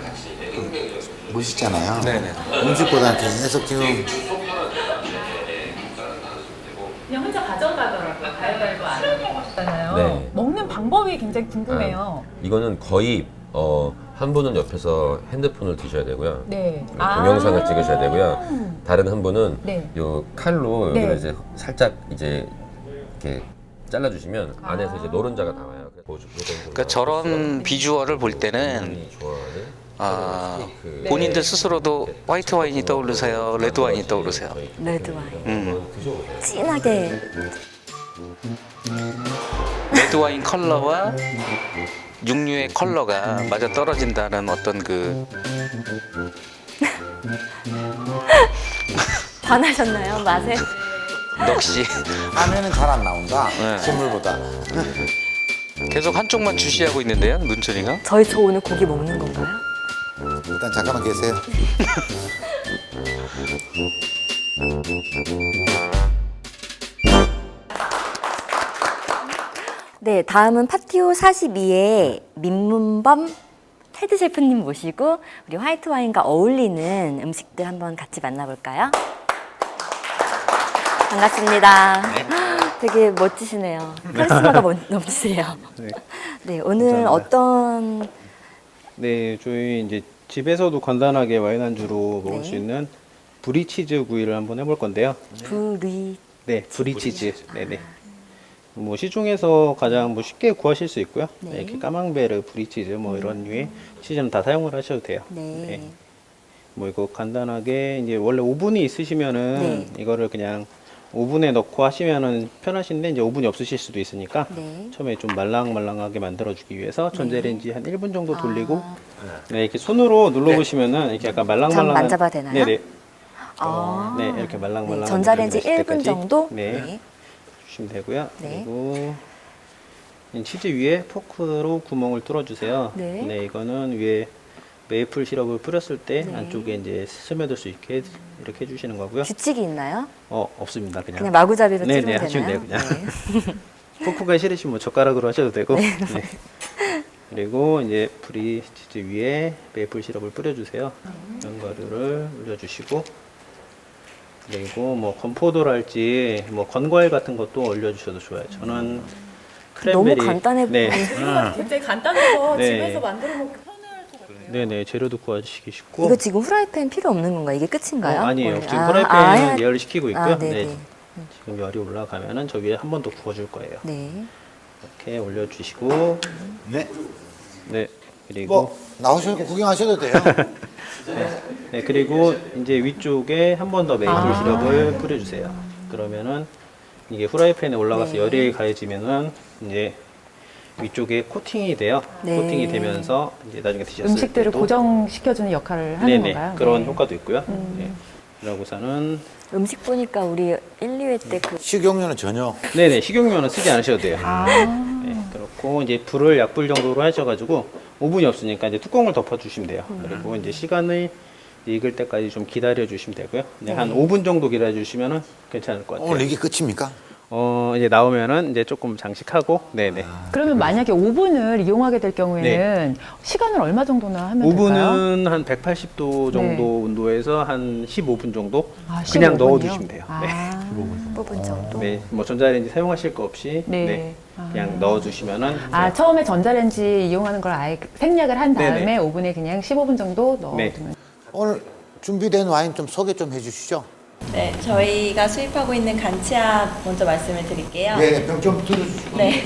멋있잖아요. 네네. 음식보다 계속 지금 그냥 혼자 가져가더라고요. 가위바위보 안 하잖아요. 네. 먹는 방법이 굉장히 궁금해요. 이거는 거의 한 분은 옆에서 핸드폰을 드셔야 되고요. 네. 동영상을 찍으셔야 되고요. 다른 한 분은 네. 요 칼로 네. 여기를 이제 살짝 이제 이렇게 잘라주시면 안에서 이제 노른자가 나와요. 그러니까 저런 비주얼을 볼 때는 좋아하는 본인들 스스로도 화이트 와인이 떠오르세요, 레드 와인이 떠오르세요. 레드 와인. 드셔보세요. 진하게. 레드 와인 컬러와 육류의 컬러가 맞아 떨어진다는 어떤 그 반하셨나요 맛에? 넋이 화면은 잘 안 나온다. 네. 실물보다. 계속 한쪽만 주시하고 있는데요, 눈초리가. 저 오늘 고기 먹는 건가요? 일단 잠깐만 계세요. 네, 다음은 파티오 42의 민문범 헤드 셰프님 모시고 우리 화이트 와인과 어울리는 음식들 한번 같이 만나볼까요? 반갑습니다. 되게 멋지시네요. 카리스마가 넘치세요. 네. 네, 오늘 감사합니다. 어떤 네, 저희 이제 집에서도 간단하게 와인 안주로 먹을 네. 수 있는 브리치즈 구이를 한번 해볼 건데요. 브리 네, 브리치즈. 네네. 뭐 시중에서 가장 뭐 쉽게 구하실 수 있고요. 네. 네, 이렇게 까망베르 브리치즈 뭐 이런 류의 치즈는 다 사용을 하셔도 돼요. 네. 뭐 이거 간단하게 이제 원래 오븐이 있으시면은 이거를 그냥 오븐에 넣고 하시면은 편하신데 이제 오븐이 없으실 수도 있으니까 네. 처음에 좀 말랑말랑하게 만들어주기 위해서 전자레인지 한 1분 정도 돌리고 네, 이렇게 손으로 눌러보시면은 이렇게 약간 말랑말랑한 잠 만져봐도 되나요? 네네. 아. 네, 이렇게 말랑말랑한 네, 전자레인지 느낌이 나실 1분 때까지. 정도? 네. 네. 주시면 되고요. 네. 그리고 이 치즈 위에 포크로 구멍을 뚫어주세요. 네. 이거는 위에 메이플 시럽을 뿌렸을 때 네. 안쪽에 이제 스며들 수 있게 이렇게 해주시는 거고요. 규칙이 있나요? 없습니다. 그냥 마구잡이로 네네, 찌르면 하시면 돼요. 되나요? 그냥. 포크가 싫으시면 뭐 젓가락으로 하셔도 되고. 네. 그리고 이제 브리치즈 위에 메이플 시럽을 뿌려주세요. 견과류를 올려주시고, 그리고 뭐 건포도랄지 뭐 건과일 같은 것도 올려주셔도 좋아요. 저는 크랜베리. 너무 간단해 네. 굉장히 간단해서 네. 집에서 만들어 먹기 편할 것 같아요. 네네, 재료도 구하시기 쉽고. 이거 지금 후라이팬 필요 없는 건가요? 이게 끝인가요? 아니에요. 원래? 지금 프라이팬은 아, 예열을 시키고 있고요. 아, 네네. 네. 지금 열이 올라가면은 저 위에 한 번 더 구워줄 거예요. 네. 이렇게 올려주시고, 네. 네. 그리고 뭐 나오셔서 구경하셔도 돼요. 네, 그리고 이제 위쪽에 한 번 더 메이플 시럽을 뿌려주세요. 그러면은 이게 후라이팬에 올라가서 네. 열이 가해지면은 이제 위쪽에 코팅이 돼요. 네. 코팅이 되면서 이제 나중에 드셨을 음식들을 때도 고정시켜주는 역할을 하는 네네, 건가요? 그런 네. 효과도 있고요. 네. 그러고서는 음식 보니까 우리 1, 2회 때 그 식용유는 전혀. 네네, 식용유는 쓰지 않으셔도 돼요. 아. 네, 그렇고 이제 불을 약불 정도로 하셔가지고 오븐이 없으니까 이제 뚜껑을 덮어주시면 돼요. 그리고 이제 시간을 익을 때까지 좀 기다려 주시면 되고요. 네, 한 5분 정도 기다려 주시면은 괜찮을 것 같아요. 오늘 이게 끝입니까? 이제 나오면은 이제 조금 장식하고, 네네. 그러면 만약에 오븐을 이용하게 될 경우에는 시간을 얼마 정도나 하면 될까요? 오븐은 한 180도 정도 네. 온도에서 한 15분 정도 아, 그냥 15분이요? 넣어두시면 돼요. 네. 15분 정도. 네, 뭐 전자레인지 사용하실 거 없이 네. 네, 그냥 넣어주시면은 아, 처음에 전자레인지 이용하는 걸 아예 생략을 한 다음에 네네. 오븐에 그냥 15분 정도 넣어두면 네. 오늘 준비된 와인 좀 소개 좀 해주시죠. 네, 저희가 수입하고 있는 간치아 먼저 말씀을 드릴게요. 네, 병 좀 들어주시고. 네.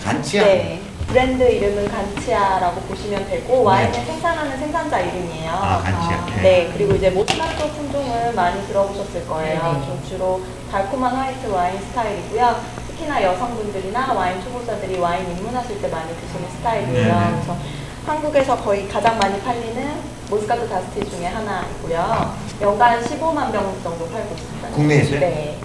간치야. 네. 브랜드 이름은 간치아라고 보시면 되고 와인을 생산하는 생산자 이름이에요. 간치야. 네, 그리고 이제 모스카토 품종을 많이 들어보셨을 거예요. 좀 주로 달콤한 화이트 와인 스타일이고요. 특히나 여성분들이나 와인 초보자들이 와인 입문하실 때 많이 드시는 스타일이에요. 그래서 한국에서 거의 가장 많이 팔리는 모스카토 다스티 중에 하나이고요. 연간 15만 병 정도 팔고 있습니다. 국내에서요? 네.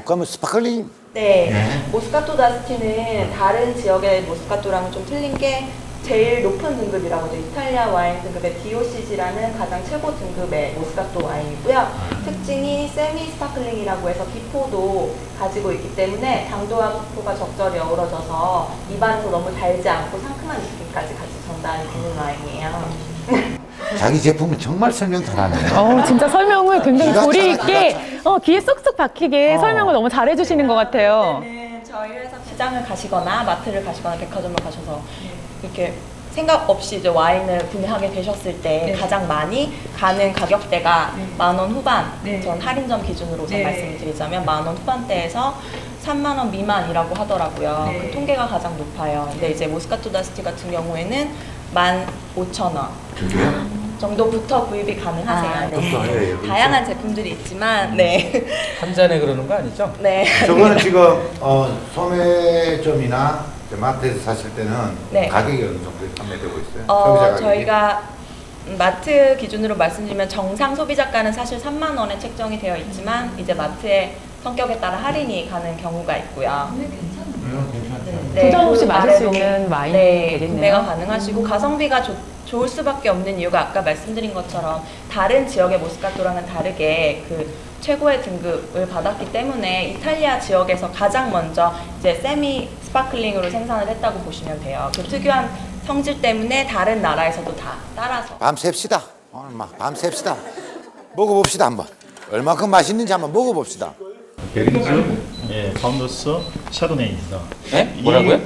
그러면 스파클링. 네, 모스카토 다스티는 다른 지역의 모스카토랑은 좀 틀린 게 제일 높은 등급이라고 하죠. 이탈리아 와인 등급의 DOCG라는 가장 최고 등급의 모스카토 와인이고요. 특징이 세미 스파클링이라고 해서 기포도 가지고 있기 때문에 당도와 기포가 적절히 어우러져서 입안에서 너무 달지 않고 상큼한 느낌까지 같이 전달이 되는 와인이에요. 자기 제품은 정말 설명 잘하네요. 진짜 설명을 굉장히 기가 조리 차다, 있게 귀에 쏙쏙 박히게 설명을 너무 잘해주시는 것 같아요. 네, 저희 회사 시장을 가시거나 마트를 가시거나 백화점을 가셔서 이렇게 생각 없이 이제 와인을 구매하게 되셨을 때 가장 많이 가는 가격대가 10,000원 후반, 전 할인점 기준으로 우선 말씀을 드리자면 10,000원 후반대에서 30,000원 미만이라고 하더라고요. 그 통계가 가장 높아요. 근데 이제 모스카토 다스티 같은 경우에는 15,000원 정도부터 구입이 가능하세요. 네. 다양한 제품들이 있지만, 네. 한 잔에 그러는 거 아니죠? 네. 저거는 지금 소매점이나 마트에서 사실 때는 네. 가격이 어느 정도 판매되고 있어요? 소비자 가격이? 저희가 마트 기준으로 말씀드리면 정상 소비자가는 사실 3만 원에 책정이 되어 있지만 이제 마트의 성격에 따라 할인이 가는 경우가 있고요. 부담 없이 마실 수 아래로, 있는 와인이 네, 되겠네요. 구매가 가능하시고 가성비가 좋을 수밖에 없는 이유가 아까 말씀드린 것처럼 다른 지역의 모스카토랑은 다르게 그 최고의 등급을 받았기 때문에 이탈리아 지역에서 가장 먼저 이제 세미 스파클링으로 생산을 했다고 보시면 돼요. 그 특유한 성질 때문에 다른 나라에서도 다 따라서. 밤샜시다. 오늘 막 밤샜시다. 먹어봅시다 한번. 얼마큼 맛있는지 한번 먹어봅시다. 베린즈 파운더스 샤도네이입니다. 네? 뭐라고요?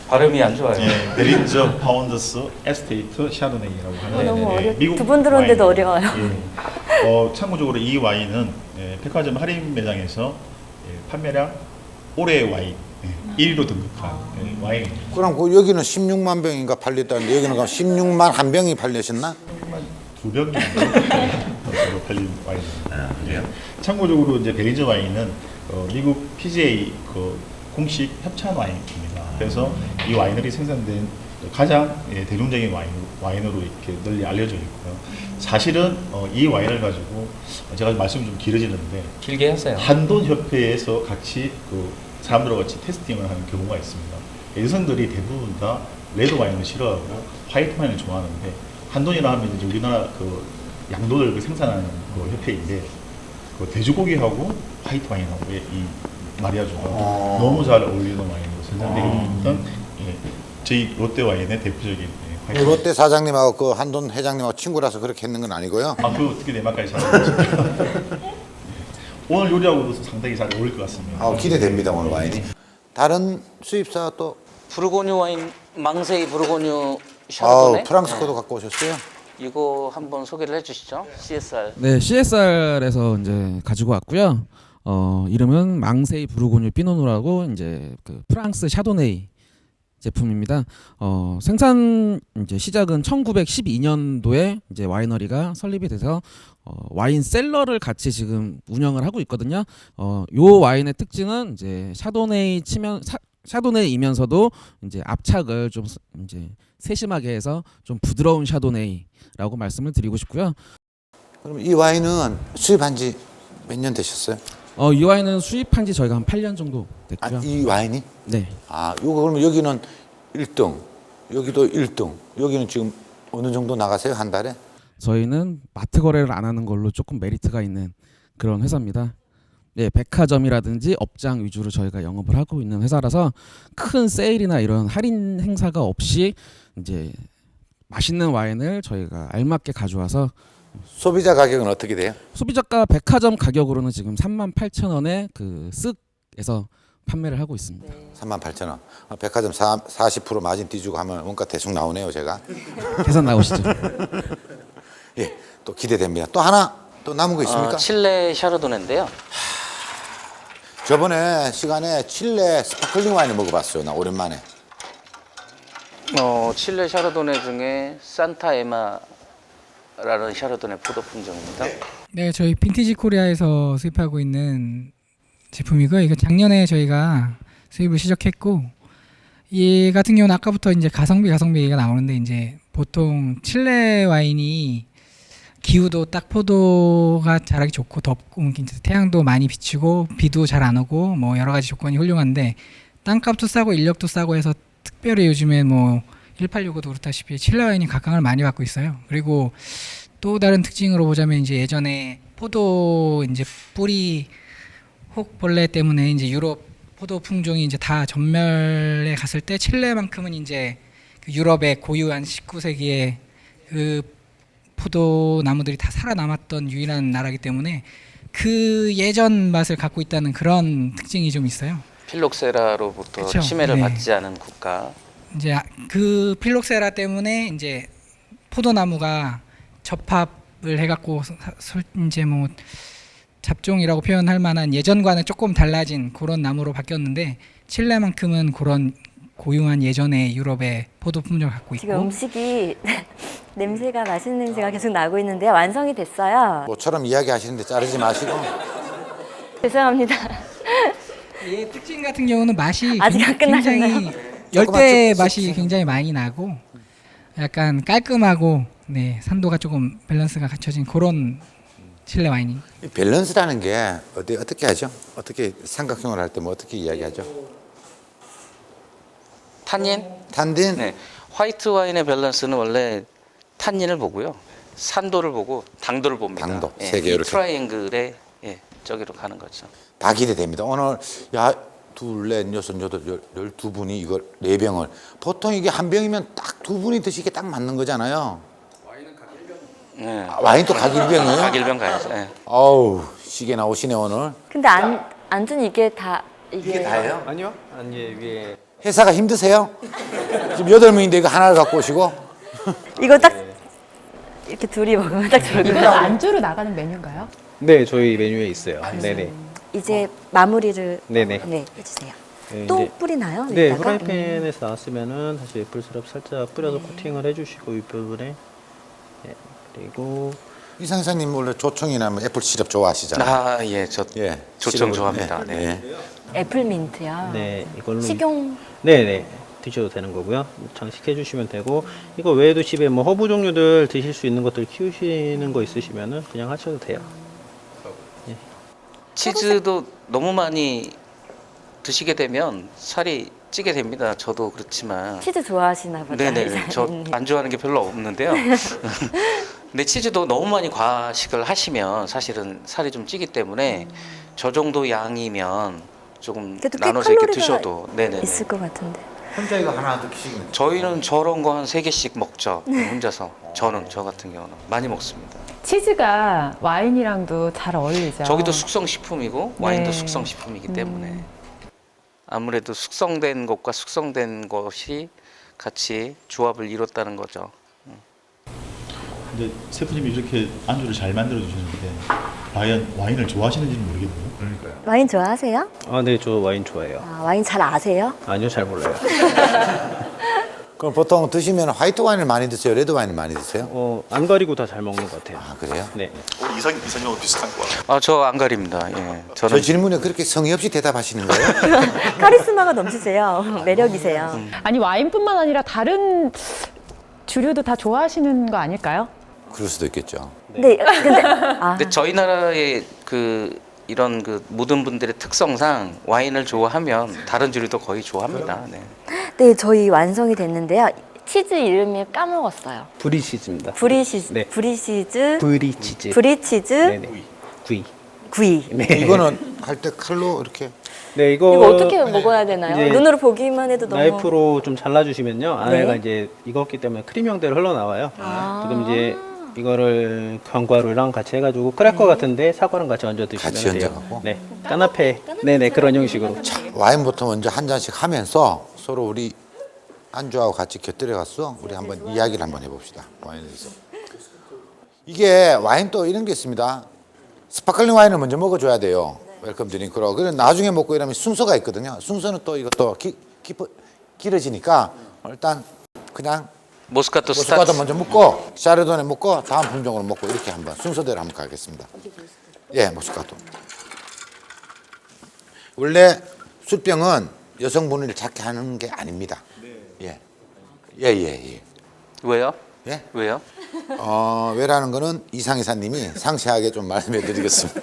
발음이 안 좋아요. 베린즈 파운더스 에스테이트 샤도네이라고 하는 너무 어려. 미국 두 번 들었는데도 와인입니다. 어려워요. 참고적으로 이 와인은 백화점 할인 매장에서 판매량 올해 와인 1위로 등극한 와인입니다. 그럼 여기는 16만 병인가 팔렸다는데 여기는 그럼 16만 한 병이 팔렸었나? 2병 정도 팔린 와인입니다. 참고적으로 이제 베리즈 와인은 미국 PGA 공식 협찬 와인입니다. 그래서 이 와이너리 생산된 가장 대중적인 와인으로 이렇게 널리 알려져 있고요. 사실은 이 와인을 가지고 제가 말씀이 좀 길어지는데 길게 하세요. 한돈 협회에서 같이 사람들과 같이 테스팅을 하는 경우가 있습니다. 여성들이 대부분 다 레드 와인을 싫어하고 화이트 와인을 좋아하는데 한돈이라 하면 이제 우리나라 양도를 생산하는 협회인데 돼지고기하고 화이트 와인하고의 이 마리아주가 너무 잘 어울리는 와인으로 선정되고 있던 저희 롯데 와인의 대표적인 화이트 와인. 롯데 사장님하고 그 한돈 회장님하고 친구라서 그렇게 했는 건 아니고요. 어떻게 내 말까지 잘 알았습니까? 오늘 요리하고도 상당히 잘 어울릴 것 같습니다. 기대됩니다 오늘 와인이. 다른 수입사 또 부르고뉴 와인, 망세이 부르고뉴 샤도네. 프랑스 거도 갖고 오셨어요? 이거 한번 소개를 해주시죠. CSR. 네, CSR에서 이제 가지고 왔고요. 이름은 망세이 부르고뉴 피노누라고 이제 그 프랑스 샤도네이 제품입니다. 생산 이제 시작은 1912년도에 이제 와이너리가 설립이 돼서 와인 셀러를 같이 지금 운영을 하고 있거든요. 요 와인의 특징은 이제 샤도네이이면서도 이제 압착을 좀 이제 세심하게 해서 좀 부드러운 샤도네이라고 말씀을 드리고 싶고요. 그럼 이 와인은 수입한 지 몇 년 되셨어요? 이 와인은 수입한 지 저희가 한 8년 정도 됐고요. 이 와인이? 네. 요거 그러면 여기는 1등, 여기도 1등, 여기는 지금 어느 정도 나가세요 한 달에? 저희는 마트 거래를 안 하는 걸로 조금 메리트가 있는 그런 회사입니다. 네, 백화점이라든지 업장 위주로 저희가 영업을 하고 있는 회사라서 큰 세일이나 이런 할인 행사가 없이 이제 맛있는 와인을 저희가 알맞게 가져와서 소비자 가격은 어떻게 돼요? 소비자가 백화점 가격으로는 지금 38,000원에 그 쓱에서 판매를 하고 있습니다. 38,000원. 백화점 40% 마진 띄주고 하면 원가 대충 나오네요, 제가. 계산 나오시죠? 예, 또 기대됩니다. 또 하나 또 남은 거 있습니까? 칠레 샤르도네인데요. 저번에 시간에 칠레 스파클링 와인을 먹어봤어요. 나 오랜만에. 칠레 샤르도네 중에 산타 에마라는 샤르도네 포도 품종입니다. 네, 저희 빈티지 코리아에서 수입하고 있는 제품이고요. 이거 작년에 저희가 수입을 시작했고, 이 같은 경우는 아까부터 이제 가성비 얘기가 나오는데, 이제 보통 칠레 와인이 기후도 딱 포도가 자라기 좋고 덥고 태양도 많이 비치고 비도 잘 안 오고 뭐 여러 가지 조건이 훌륭한데 땅값도 싸고 인력도 싸고 해서 특별히 요즘에 뭐 1865도 그렇다시피 칠레 와인이 각광을 많이 받고 있어요. 그리고 또 다른 특징으로 보자면 이제 예전에 포도 이제 뿌리 혹벌레 때문에 이제 유럽 포도 품종이 이제 다 전멸에 갔을 때 칠레만큼은 이제 그 유럽의 고유한 19세기의 그 포도 나무들이 다 살아남았던 유일한 나라이기 때문에 그 예전 맛을 갖고 있다는 그런 특징이 좀 있어요. 필록세라로부터 그쵸? 침해를 네. 받지 않은 국가. 이제 그 필록세라 때문에 이제 포도나무가 접합을 해갖고 이제 뭐 잡종이라고 표현할 만한 예전과는 조금 달라진 그런 나무로 바뀌었는데 칠레만큼은 그런 고유한 예전의 유럽의 포도 품종을 갖고 있고. 지금 음식이 냄새가 맛있는 냄새가 계속 나고 있는데 완성이 됐어요. 뭐처럼 이야기하시는데 자르지 마시고. 죄송합니다. 이 특징 같은 경우는 맛이 아직 안 끝나셨나요? 굉장히 열대 맛이 굉장히 많이 나고 약간 깔끔하고 네, 산도가 조금 밸런스가 갖춰진 그런 칠레 와인이. 이 밸런스라는 게 어떻게 하죠? 어떻게 삼각형을 할 때 뭐 어떻게 이야기하죠? 탄닌? 탄닌? 네. 화이트 와인의 밸런스는 원래 탄닌을 보고요. 산도를 보고 당도를 봅니다. 당도. 예, 세 개 이 이렇게. 트라이앵글에 저기로 가는 거죠. 다 기대됩니다. 오늘 둘, 넷, 여섯, 여덟, 12분이 이걸 4병을. 보통 이게 한 병이면 딱 2분이 드시기에 딱 맞는 거잖아요. 네. 와인도 각 1병이에요? 각 1병 가야죠. 네. 아우, 시계 나오시네 오늘. 근데 안주는 이게 다 이게 다예요? 아니요. 아니 위에 회사가 힘드세요? 지금 8명인데 이거 하나를 갖고 오시고? 이거 딱 이렇게 둘이 먹으면 딱 좋을 것 이거 같아요. 안주로 나가는 메뉴인가요? 네, 저희 메뉴에 있어요. 네네. 이제 마무리를 네네. 네, 해주세요. 네, 또 이제- 뿌리나요? 네, 이따가? 프라이팬에서 나왔으면은 다시 애플 시럽 살짝 뿌려서 코팅을 해주시고 윗부분에 네, 그리고 이상 이사님 원래 조청이나 뭐 애플 시럽 좋아하시잖아요. 아, 예, 저 조청 시럽을- 좋아합니다. 네. 애플민트요. 네, 이걸로 식용 네네 드셔도 되는 거고요. 장식해 주시면 되고 이거 외에도 집에 뭐 허브 종류들 드실 수 있는 것들 키우시는 거 있으시면은 그냥 하셔도 돼요. 치즈도 너무 많이 드시게 되면 살이 찌게 됩니다. 저도 그렇지만. 치즈 좋아하시나 보다. 네네. 저 안 좋아하는 게 별로 없는데요. 근데 치즈도 너무 많이 과식을 하시면 사실은 살이 좀 찌기 때문에 저 정도 양이면 조금 그래도 꽤 나눠서 이렇게 칼로리가 드셔도 네네. 있을 것 같은데. 혼자 이거 하나 드시면 저희는 저런 거 한 3개씩 먹죠. 혼자서. 저는 저 같은 경우는 많이 먹습니다. 치즈가 와인이랑도 잘 어울리죠. 저기도 숙성식품이고 와인도 네. 숙성식품이기 때문에 아무래도 숙성된 것과 숙성된 것이 같이 조합을 이뤘다는 거죠. 근데 셰프님이 이렇게 안주를 잘 만들어 주시는데 과연 와인을 좋아하시는지는 모르겠네요. 그러니까요. 와인 좋아하세요? 아, 네, 저 와인 좋아해요. 아, 와인 잘 아세요? 아니요, 잘 몰라요. 그럼 보통 드시면 화이트 와인을 많이 드세요? 레드 와인을 많이 드세요? 안 가리고 다 잘 먹는 것 같아요. 아, 그래요? 네. 이사님하고 비슷한 거 같아요. 저 안 가립니다. 예. 저 질문에 그렇게 성의 없이 대답하시는 거예요? 카리스마가 넘치세요. 매력이세요. 아니 와인뿐만 아니라 다른 주류도 다 좋아하시는 거 아닐까요? 그럴 수도 있겠죠. 근데 아, 근데 저희 나라의 그 이런 그 모든 분들의 특성상 와인을 좋아하면 다른 주류도 거의 좋아합니다. 네. 네, 저희 완성이 됐는데요. 치즈 이름을 까먹었어요. 브리치즈입니다. 브리시즈, 네. 브리시즈, 브리치즈. 브리치즈, 네네. 구이. 구이. 네. 이거는 할 때 칼로 이렇게 네, 이거 어떻게 먹어야 되나요? 이제 눈으로 보기만 해도 너무 나이프로 좀 잘라주시면요. 안에가 네. 이제 익었기 때문에 크림 형태로 흘러나와요. 아. 지금 이제 이거를 견과류랑 같이 해가지고 크래커 같은데 사과랑 같이 얹어 드시면 같이 돼요. 얹어갖고? 네, 까나페. 네네 그런 형식으로. 와인부터 먼저 한 잔씩 하면서 서로 우리 안주하고 같이 곁들여 갔어. 우리 한번 이야기를 한번 해봅시다. 와인에 대해서. 이게 와인 또 이런 게 있습니다. 스파클링 와인을 먼저 먹어줘야 돼요. 웰컴 드링크로. 그래 나중에 먹고 이러면 순서가 있거든요. 순서는 또 이것도 길어지니까 일단 그냥 모스카토 모스카토 스타트. 먼저 먹고 샤르도네 먹고 다음 품종으로 먹고 이렇게 한번 순서대로 한번 가겠습니다. 예, 모스카토. 원래 술병은 여성분을 작게 하는 게 아닙니다. 예, 예, 예, 예. 왜요? 예? 왜요? 왜라는 거는 이상 이사님이 상세하게 좀 말씀해 드리겠습니다.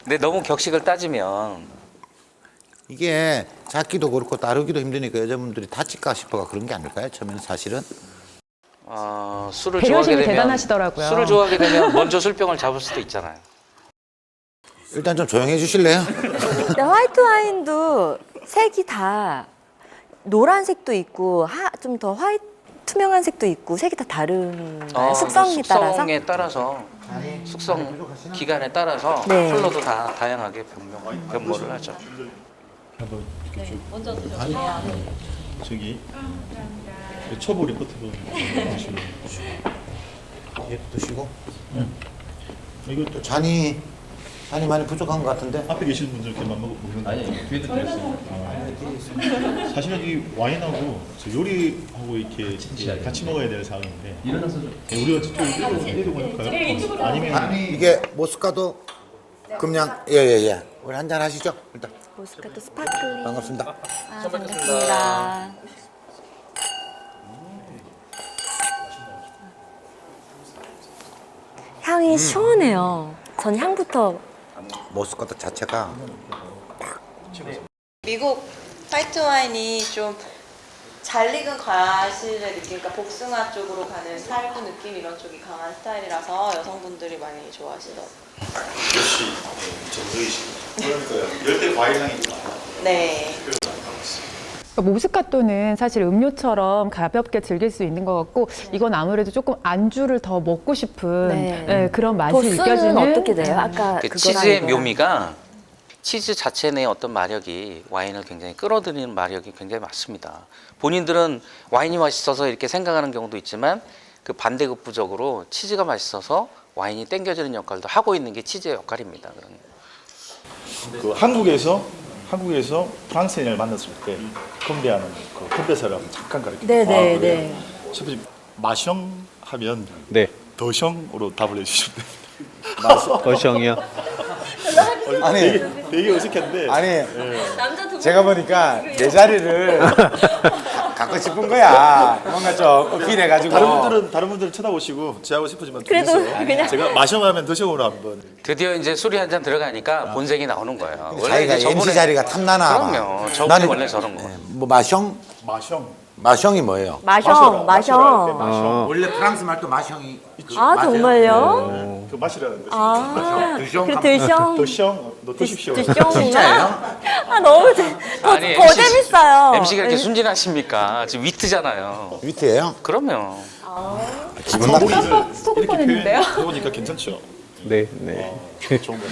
근데 너무 격식을 따지면 이게 작기도 그렇고 따르기도 힘드니까 여자분들이 다칠까 싶어가 그런 게 아닐까요? 처음에는 사실은. 술을 배려심이 좋아하게 되면 대단하시더라고요. 술을 좋아하게 되면 먼저 술병을 잡을 수도 있잖아요. 일단 좀 조용해 주실래요? 근데 화이트 와인도 색이 다 노란색도 있고 좀 더 투명한 색도 있고 색이 다 다른가요? 숙성에 따라서? 숙성에 따라서 숙성 기간에 따라서 네. 컬러도 다 다양하게 변모를 하죠. 한번 이렇게 쭉. 먼저 드셔주세요. 저기 초보리 버터도 드시고. 예, 드시고. 이거 또 잔이 많이 부족한 것 같은데. 앞에 계시는 분들 이렇게만 먹는 거 아니 뒤에도 드렸어요. 사실은 이 와인하고 저 요리하고 이렇게 같이 먹어야 될 상황인데. 일어나서 좀. 우리가 저쪽 이리로 갈까요? 아니면 이게 모스카토 금량 예예예. 우리 한잔 하시죠. 일단 모스카토 스파클링. 반갑습니다. 반갑습니다. 향이 시원해요. 전 향부터 모스카토 자체가 미국 화이트 와인이 좀 잘 익은 과실의 느낌, 그러니까 복숭아 쪽으로 가는 살구 느낌 이런 쪽이 강한 스타일이라서 여성분들이 많이 좋아하시더라고요. 역시 전도이시고 그러니까요. 열대 과일 향이 많아요. 네. 모스카토는 사실 음료처럼 가볍게 즐길 수 있는 것 같고 이건 아무래도 조금 안주를 더 먹고 싶은 네. 그런 맛이 도수는 느껴지는. 어떻게 돼요? 아까 그 그거랑 치즈의 이거랑. 묘미가 치즈 자체 내의 어떤 마력이 와인을 굉장히 끌어들이는 마력이 굉장히 많습니다. 본인들은 와인이 맛있어서 이렇게 생각하는 경우도 있지만 그 반대급부적으로 치즈가 맛있어서 와인이 땡겨지는 역할도 하고 있는 게 치즈의 역할입니다. 그 한국에서 프랑스인을 만났을 때 건배하는 그 건배사를 한번 잠깐 가르쳐. 네, 네. 셰프님 마셩 하면 네. 더셩으로 답을 해주시면 돼요. 더셩이요. 아니 되게 어색한데. 아니 제가 보니까 내 자리를 갖고 싶은 거야. 뭔가 좀 어필해가지고. 다른 분들은 쳐다보시고 저하고 셰프님만 그래도 들으세요. 그냥- 제가 마셩하면 더셩으로 한번. 드디어 이제 술이 한 잔 들어가니까 본색이 나오는 거예요. 자기가 이제 MC 자리가 탐나나 봐. 그럼요. 저분이 원래 저런 거. 뭐 마셩? 마셩이 뭐예요? 마셩. 원래 프랑스 말도 마셩이. 아, 정말요? 그 맛이라는 뜻이. 아, 드셩. 그 드셩. 너 드십시오. 드셩인가? 아, 너무 아니, 더 재밌어요. MC가 이렇게 순진하십니까? 지금 위트잖아요. 위트예요? 그럼요. 기분 나쁘지. 속을 뻔했는데요. 해보니까 괜찮죠. 네. 좋은 것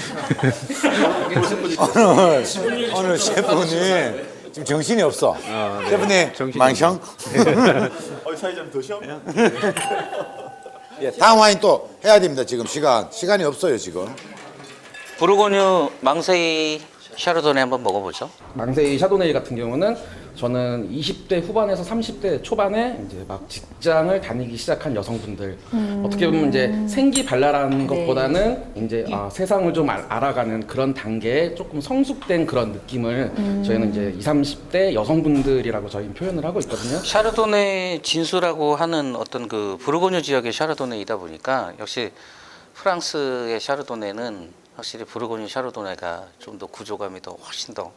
같습니다. 오늘 셰프님 지금 정신이 없어. 셰프님 정신이 마셩. 사회자님 더셩? 예, 다음 와인 또 해야 됩니다. 지금 시간이 없어요 지금. 부르고뉴 망세이 샤르도네 한번 먹어보죠. 망세이 샤도네이 같은 경우는 저는 20대 후반에서 30대 초반에 이제 막 직장을 다니기 시작한 여성분들 어떻게 보면 이제 생기발랄한 것보다는 이제 세상을 좀 알아가는 그런 단계에 조금 성숙된 그런 느낌을 저희는 이제 20, 30대 여성분들이라고 저희는 표현을 하고 있거든요. 샤르도네 진수라고 하는 어떤 그 부르고뉴 지역의 샤르도네이다 보니까 역시 프랑스의 샤르도네는 확실히 부르고뉴 샤르도네가 좀 더 구조감이 더 훨씬 더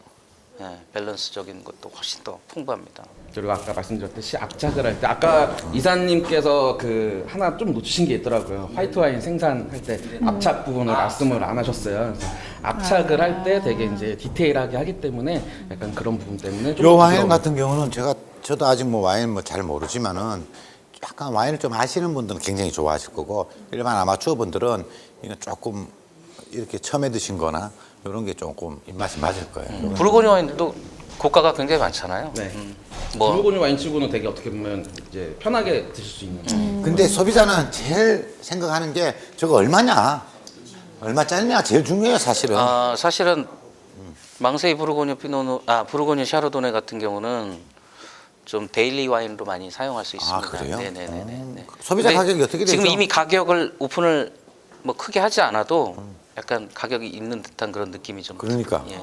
밸런스적인 것도 훨씬 더 풍부합니다. 그리고 아까 말씀드렸듯이 압착을 할 때 아까 이사님께서 그 하나 좀 놓치신 게 있더라고요. 화이트 와인 생산할 때 압착 부분을 말씀을 안 하셨어요. 그래서 압착을 할 때 되게 이제 디테일하게 하기 때문에 약간 그런 부분 때문에 좀 요 와인 같은 경우는 저도 아직 뭐 와인 뭐 잘 모르지만은 약간 와인을 좀 아시는 분들은 굉장히 좋아하실 거고 일반 아마추어 분들은 이거 조금 이렇게 처음에 드신 거나 이런 게 조금 입맛이 맞을 거예요. 부르고뉴 와인들도 고가가 굉장히 많잖아요. 네. 뭐 부르고뉴 와인치고는 되게 어떻게 보면 이제 편하게 드실 수 있는. 근데 소비자는 제일 생각하는 게 저거 얼마냐, 얼마짜리냐 제일 중요해요 사실은. 사실은 망세이 부르고뉴 부르고뉴 샤르도네 같은 경우는 좀 데일리 와인으로 많이 사용할 수 있습니다. 그래요? 네네네. 소비자 가격이 어떻게 되죠? 지금 이미 가격을 오픈을 뭐 크게 하지 않아도 약간 가격이 있는 듯한 그런 느낌이 좀. 그러니까. 예.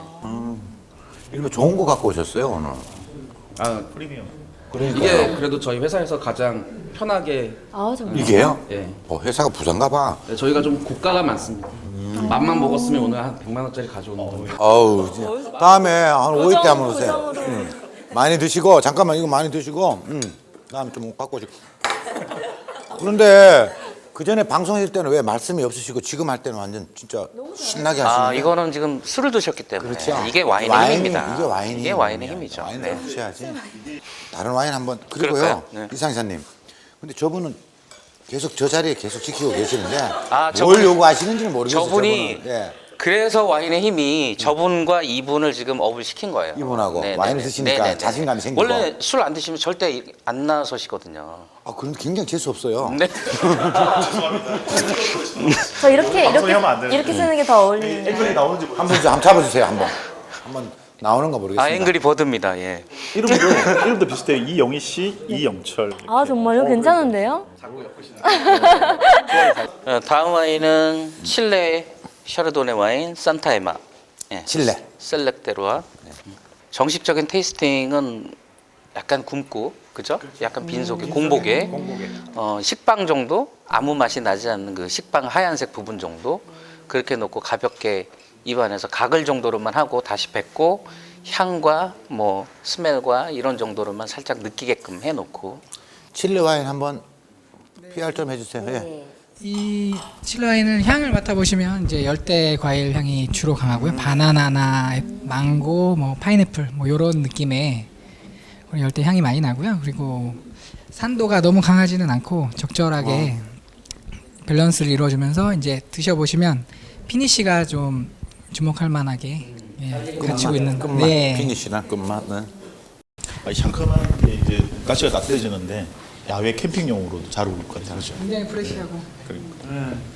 이거 좋은 거 갖고 오셨어요 오늘. 프리미엄. 이게 그래도 저희 회사에서 가장 편하게. 정말. 이게요? 예. 회사가 부산가 봐. 네, 저희가 좀 고가가 많습니다. 맛만 먹었으면 오늘 한 100만 원짜리 가져오는 건데. 어우, 다음에 한 5일 때 한번 오세요. 많이 드시고 잠깐만 이거 많이 드시고 다음에 좀 갖고 오시고. 그런데 그 전에 방송할 때는 왜 말씀이 없으시고 지금 할 때는 완전 진짜 신나게 하시는. 이거는 지금 술을 드셨기 때문에 그렇죠. 이게 와인의 힘입니다. 이게 와인의 힘이죠. 와인을 네. 드셔야지. 다른 와인 한번 그리고요. 그럴까요? 네. 이상사님. 근데 저분은 계속 저 자리에 계속 지키고 계시는데 뭘 저분이- 요구하시는지는 모르겠어요. 저분이 저분은. 예. 그래서 와인의 힘이 저분과 이분을 지금 업을 시킨 거예요. 이분하고 네네네. 와인을 드시니까 네네네. 자신감이 생기고. 원래 술 안 드시면 절대 안 나서시거든요. 그런데 굉장히 재수 없어요. 네. 저 이렇게 방송하면 안 되는데. 이렇게 쓰는 게 더 어울리는. 앵글이 나오는지 한번 잡아주세요. 한번 나오는 거 모르겠습니다. 앵글이 버드입니다. 예. 이름도 비슷해요. 이영희 씨, 이영철. 정말요? 괜찮은데요? 다음 와인은 칠레 샤르도네 와인 산타에마. 예. 칠레. 셀렉테루아. 정식적인 테이스팅은 약간 굶고, 그죠? 약간 빈속에 공복에 식빵 정도, 아무 맛이 나지 않는 그 식빵 하얀색 부분 정도 그렇게 놓고 가볍게 입안에서 가글 정도로만 하고 다시 뱉고 향과 뭐 스멜과 이런 정도로만 살짝 느끼게끔 해놓고. 칠레 와인 한번 PR 좀 해주세요. 예. 이 칠레 와인은 향을 맡아보시면 이제 열대 과일 향이 주로 강하고요. 바나나나 망고, 뭐 파인애플, 뭐 이런 느낌의 그리고 열대 향이 많이 나고요. 그리고 산도가 너무 강하지는 않고 적절하게 밸런스를 이루어주면서 이제 드셔보시면 피니쉬가 좀 주목할 만하게 갖추고 있는 끝맛, 네. 피니쉬나 끝맛. 네. 샹큼한 게 이제 날씨가 따뜻해지는데 야외 캠핑용으로도 잘 어울릴 것 같아요. 그렇죠? 굉장히 프레시하고.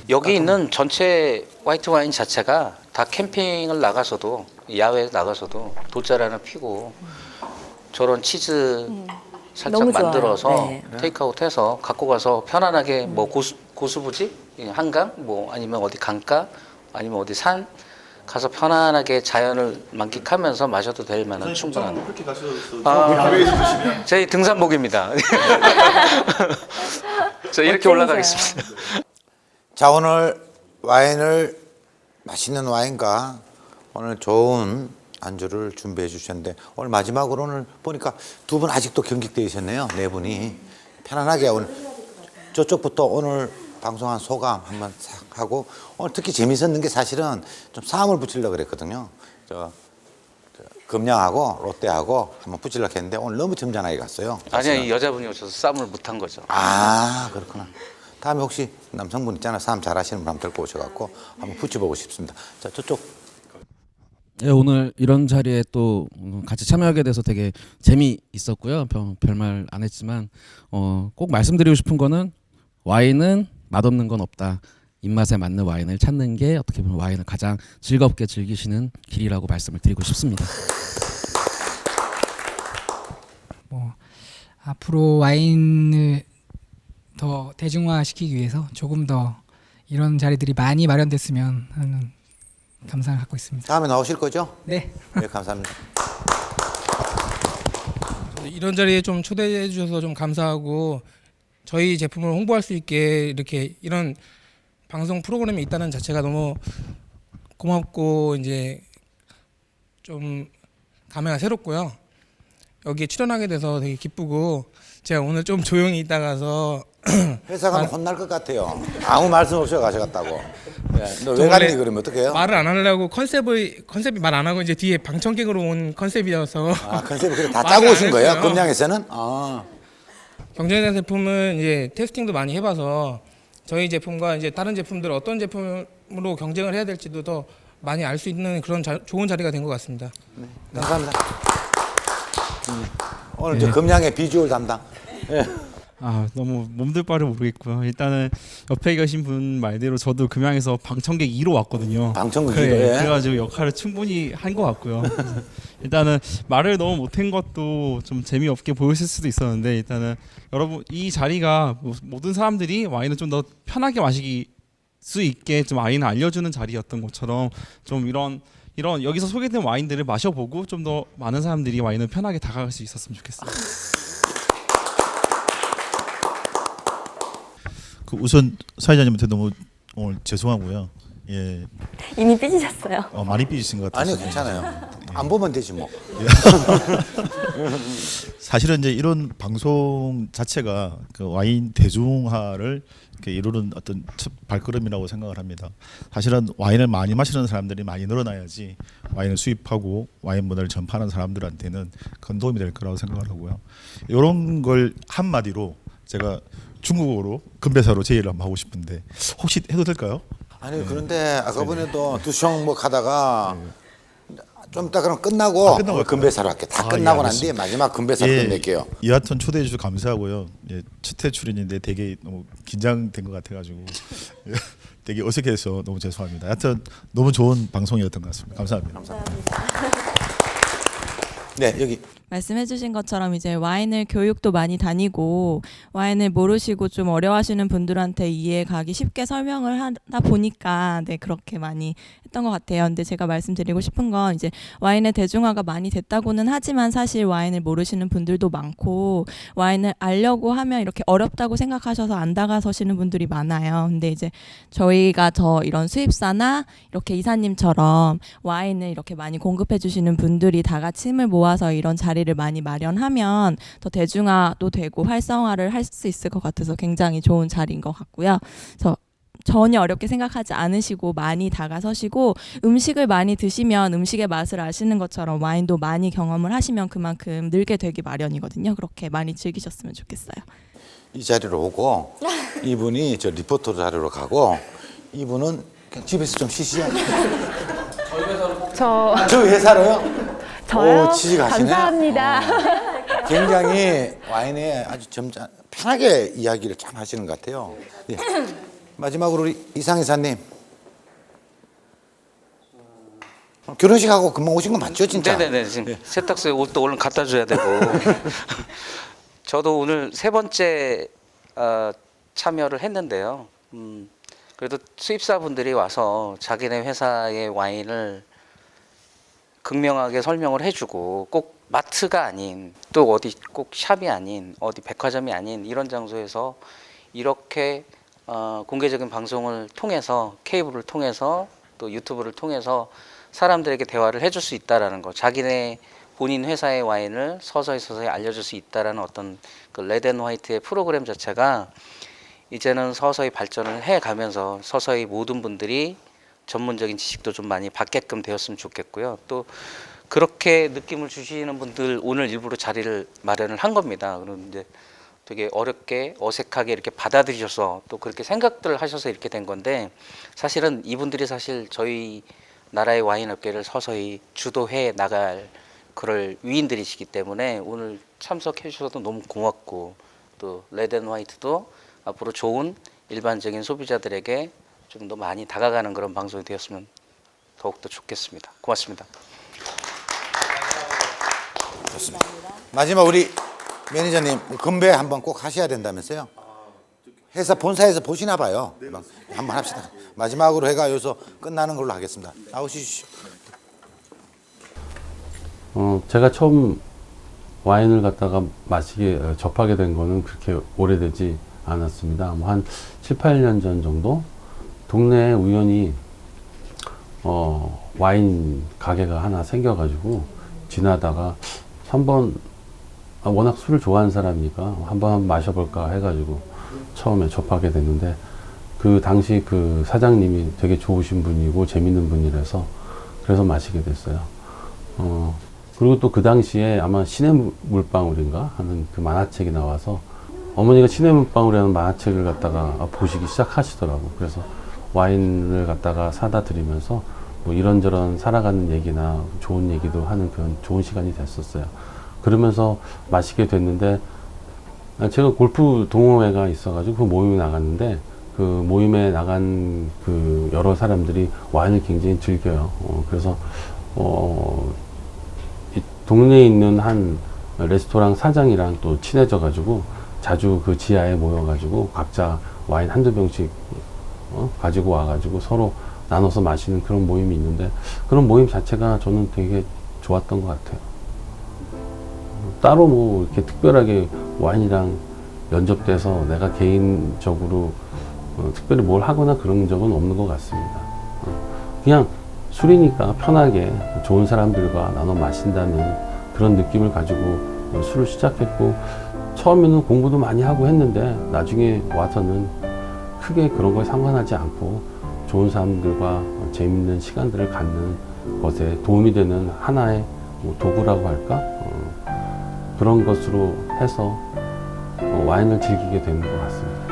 여기 있는 전체 화이트 와인 자체가 다 캠핑을 나가서도 야외에 나가서도 돗자리 하나 피고 저런 치즈 살짝 너무 좋아요. 만들어서 네. 테이크아웃해서 갖고 가서 편안하게 뭐 고수부지 한강 뭐 아니면 어디 강가 아니면 어디 산 가서 편안하게 자연을 만끽하면서 마셔도 될 만한 충분한. 그렇게 가셔서 야외에서 드시면 제 등산복입니다. 자 이렇게 올라가겠습니다. 자, 오늘 와인을 맛있는 와인과 오늘 좋은 안주를 준비해 주셨는데 오늘 마지막으로 오늘 보니까 두 분 아직도 경직되어 있었네요. 네 분이 편안하게 오늘 저쪽부터 오늘 방송한 소감 한번 싹 하고 오늘 특히 재밌었는 게 사실은 좀 싸움을 붙이려고 그랬거든요. 금양하고 롯데하고 한번 붙이려고 했는데 오늘 너무 점잖하게 갔어요. 아니요 이 여자분이 오셔서 싸움을 못한 거죠. 아 그렇구나. 다음에 혹시 남성분 있잖아요. 싸움 잘하시는 분 한번 데리고 오셔갖고 한번 붙여보고 싶습니다. 자 저쪽. 네, 오늘 이런 자리에 또 같이 참여하게 돼서 되게 재미있었고요. 별말 안 했지만 꼭 말씀드리고 싶은 거는 와인은 맛없는 건 없다. 입맛에 맞는 와인을 찾는 게 어떻게 보면 와인을 가장 즐겁게 즐기시는 길이라고 말씀을 드리고 싶습니다. 앞으로 와인을 더 대중화시키기 위해서 조금 더 이런 자리들이 많이 마련됐으면 하는 감상을 갖고 있습니다. 다음에 나오실 거죠? 네. 네, 감사합니다. 이런 자리에 좀 초대해 주셔서 좀 감사하고 저희 제품을 홍보할 수 있게 이렇게 이런 방송 프로그램이 있다는 자체가 너무 고맙고 이제 좀 감회가 새롭고요. 여기에 출연하게 돼서 되게 기쁘고 제가 오늘 좀 조용히 있다가서 회사 가면 혼날 것 같아요. 아무 말씀 없이 가져갔다고. 네, 너 왜 원래 갔니 그러면 어떡해요? 말을 안 하려고 컨셉이 말 안 하고 이제 뒤에 방청객으로 온 컨셉이어서 컨셉을 그래 다 말을 짜고 안 오신 거예요? 했어요. 금양에서는? 경쟁자 제품은 이제 테스팅도 많이 해봐서 저희 제품과 이제 다른 제품들 어떤 제품으로 경쟁을 해야 될지도 더 많이 알 수 있는 그런 좋은 자리가 된 것 같습니다. 네, 감사합니다. 오늘 저 금양의 비주얼 담당. 네. 너무 몸둘 바를 모르겠고요. 일단은 옆에 계신 분 말대로 저도 금양에서 방청객 2로 왔거든요. 방청객 2로. 그래가지고 역할을 충분히 한 것 같고요. 일단은 말을 너무 못한 것도 좀 재미없게 보였을 수도 있었는데 일단은 여러분 이 자리가 모든 사람들이 와인을 좀 더 편하게 마시기 수 있게 좀 와인을 알려주는 자리였던 것처럼 좀 이런 여기서 소개된 와인들을 마셔보고 좀 더 많은 사람들이 와인을 편하게 다가갈 수 있었으면 좋겠습니다. 우선 사회자님한테 너무 오늘 죄송하고요. 예. 이미 삐지셨어요. 많이 삐지신 것 같아요. 아니요, 괜찮아요. 안 보면 되지 뭐. 사실은 이제 이런 방송 자체가 그 와인 대중화를 이렇게 이루는 어떤 첫 발걸음이라고 생각을 합니다. 사실은 와인을 많이 마시는 사람들이 많이 늘어나야지 와인을 수입하고 와인 문화를 전파하는 사람들한테는 큰 도움이 될 거라고 생각을 하고요. 이런 걸 한마디로 제가 중국어로 건배사로 제의를 한번 하고 싶은데 혹시 해도 될까요? 아니 그런데 아까 번에도 두숑목 하다가 좀 이따 그럼 끝나고 건배사로 할게. 다 끝나고 난 뒤에 마지막 건배사로 끝낼게요. 여하튼 초대해 주셔서 감사하고요. 첫 회 출연인데 되게 너무 긴장된 것 같아가지고 되게 어색해서 너무 죄송합니다. 하여튼 너무 좋은 방송이었던 것 같습니다. 감사합니다. 네, 여기 말씀해주신 것처럼 이제 와인을 교육도 많이 다니고 와인을 모르시고 좀 어려워하시는 분들한테 이해 가기 쉽게 설명을 하다 보니까 그렇게 많이 했던 것 같아요. 근데 제가 말씀드리고 싶은 건 이제 와인의 대중화가 많이 됐다고는 하지만 사실 와인을 모르시는 분들도 많고 와인을 알려고 하면 이렇게 어렵다고 생각하셔서 안 다가서시는 분들이 많아요. 근데 이제 저희가 이런 수입사나 이렇게 이사님처럼 와인을 이렇게 많이 공급해 주시는 분들이 다 같이 힘을 모아서 이런 자리를 많이 마련하면 더 대중화도 되고 활성화를 할 수 있을 것 같아서 굉장히 좋은 자리인 것 같고요. 그래서 전혀 어렵게 생각하지 않으시고 많이 다가서시고 음식을 많이 드시면 음식의 맛을 아시는 것처럼 와인도 많이 경험을 하시면 그만큼 늘게 되기 마련이거든요. 그렇게 많이 즐기셨으면 좋겠어요. 이 자리로 오고 이분이 저 리포터 자리로 가고 이분은 그냥 집에서 좀 쉬시죠. 저 회사로요? 저요? 오, 취직하시네. 감사합니다. 굉장히 와인에 아주 점잖 편하게 이야기를 참 하시는 것 같아요. 예. 마지막으로 우리 이상 이사님. 결혼식하고 금방 오신 거 맞죠, 진짜? 네네네. 지금 세탁소에 옷도 얼른 갖다 줘야 되고. 저도 오늘 3번째 참여를 했는데요. 그래도 수입사분들이 와서 자기네 회사의 와인을 극명하게 설명을 해주고 꼭 마트가 아닌 또 어디 꼭 샵이 아닌 어디 백화점이 아닌 이런 장소에서 이렇게 공개적인 방송을 통해서 케이블을 통해서 또 유튜브를 통해서 사람들에게 대화를 해줄 수 있다라는 거, 자기네 본인 회사의 와인을 서서히 알려줄 수 있다라는 어떤 그 레드 앤 화이트의 프로그램 자체가 이제는 서서히 발전을 해가면서 서서히 모든 분들이 전문적인 지식도 좀 많이 받게끔 되었으면 좋겠고요. 또 그렇게 느낌을 주시는 분들 오늘 일부러 자리를 마련을 한 겁니다. 그런데 되게 어렵게 어색하게 이렇게 받아들이셔서 또 그렇게 생각들을 하셔서 이렇게 된 건데 사실은 이분들이 사실 저희 나라의 와인 업계를 서서히 주도해 나갈 그럴 위인들이시기 때문에 오늘 참석해 주셔서 너무 고맙고 또 레드 앤 화이트도 앞으로 좋은 일반적인 소비자들에게 좀 더 많이 다가가는 그런 방송이 되었으면 더욱더 좋겠습니다. 고맙습니다. 좋습니다. 마지막 우리 매니저님 건배 한번 꼭 하셔야 된다면서요? 회사 본사에서 보시나 봐요. 한번 합시다. 마지막으로 해가 여기서 끝나는 걸로 하겠습니다. 나오시죠. 제가 처음 와인을 갖다가 마시게 접하게 된 거는 그렇게 오래되지 않았습니다. 한 7, 8년 전 정도 동네에 우연히 와인 가게가 하나 생겨가지고 지나다가 한번 워낙 술을 좋아하는 사람이니까 한번 마셔볼까 해가지고 처음에 접하게 됐는데 그 당시 그 사장님이 되게 좋으신 분이고 재밌는 분이라서 그래서 마시게 됐어요. 그리고 또 그 당시에 아마 신의 물방울인가 하는 그 만화책이 나와서 어머니가 신의 물방울이라는 만화책을 갖다가 보시기 시작하시더라고. 그래서 와인을 갖다가 사다 드리면서 뭐 이런저런 살아가는 얘기나 좋은 얘기도 하는 그런 좋은 시간이 됐었어요. 그러면서 마시게 됐는데 제가 골프 동호회가 있어가지고 그 모임에 나갔는데 그 모임에 나간 그 여러 사람들이 와인을 굉장히 즐겨요. 그래서 이 동네에 있는 한 레스토랑 사장이랑 또 친해져가지고 자주 그 지하에 모여가지고 각자 와인 한두 병씩 가지고 와가지고 서로 나눠서 마시는 그런 모임이 있는데 그런 모임 자체가 저는 되게 좋았던 것 같아요. 따로 뭐 이렇게 특별하게 와인이랑 연접돼서 내가 개인적으로 특별히 뭘 하거나 그런 적은 없는 것 같습니다. 그냥 술이니까 편하게 좋은 사람들과 나눠 마신다는 그런 느낌을 가지고 술을 시작했고 처음에는 공부도 많이 하고 했는데 나중에 와서는 크게 그런 거에 상관하지 않고 좋은 사람들과 재밌는 시간들을 갖는 것에 도움이 되는 하나의 뭐 도구라고 할까? 그런 것으로 해서 와인을 즐기게 되는 것 같습니다.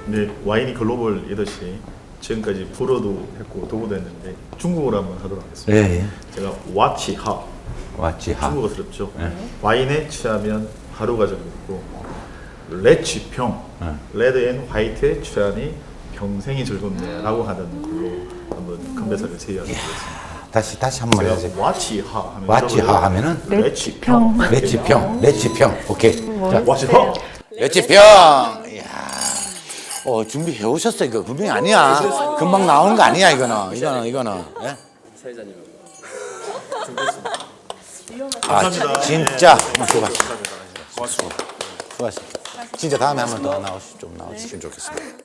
네, 와인이 글로벌 리더십 지금까지 불어도 했고 도구도 했는데 중국어로 한번 하도록 하겠습니다. 예. 제가 와치하. 중국어스럽죠. 예. 와인에 취하면 하루가 즐겁고 레치평, 레드 앤 화이트에 취하니 평생이 즐겁네라고 하는 걸로 한번 컨베서를 제의하겠습니다. 다시 한번 해야지. 와치하 하면은 레치평. 레치평. 오케이. 자, 와치하. 레치평. 이야. 준비해 오셨어 이거 분명히 아니야. 금방 나오는 거 아니야 이거는. 예? 사회자님. 감사합니다. 진짜 수고하셨습니다. 수고하셨습니다. 진짜 다음에 한 번 더 나오시면 좋겠습니다.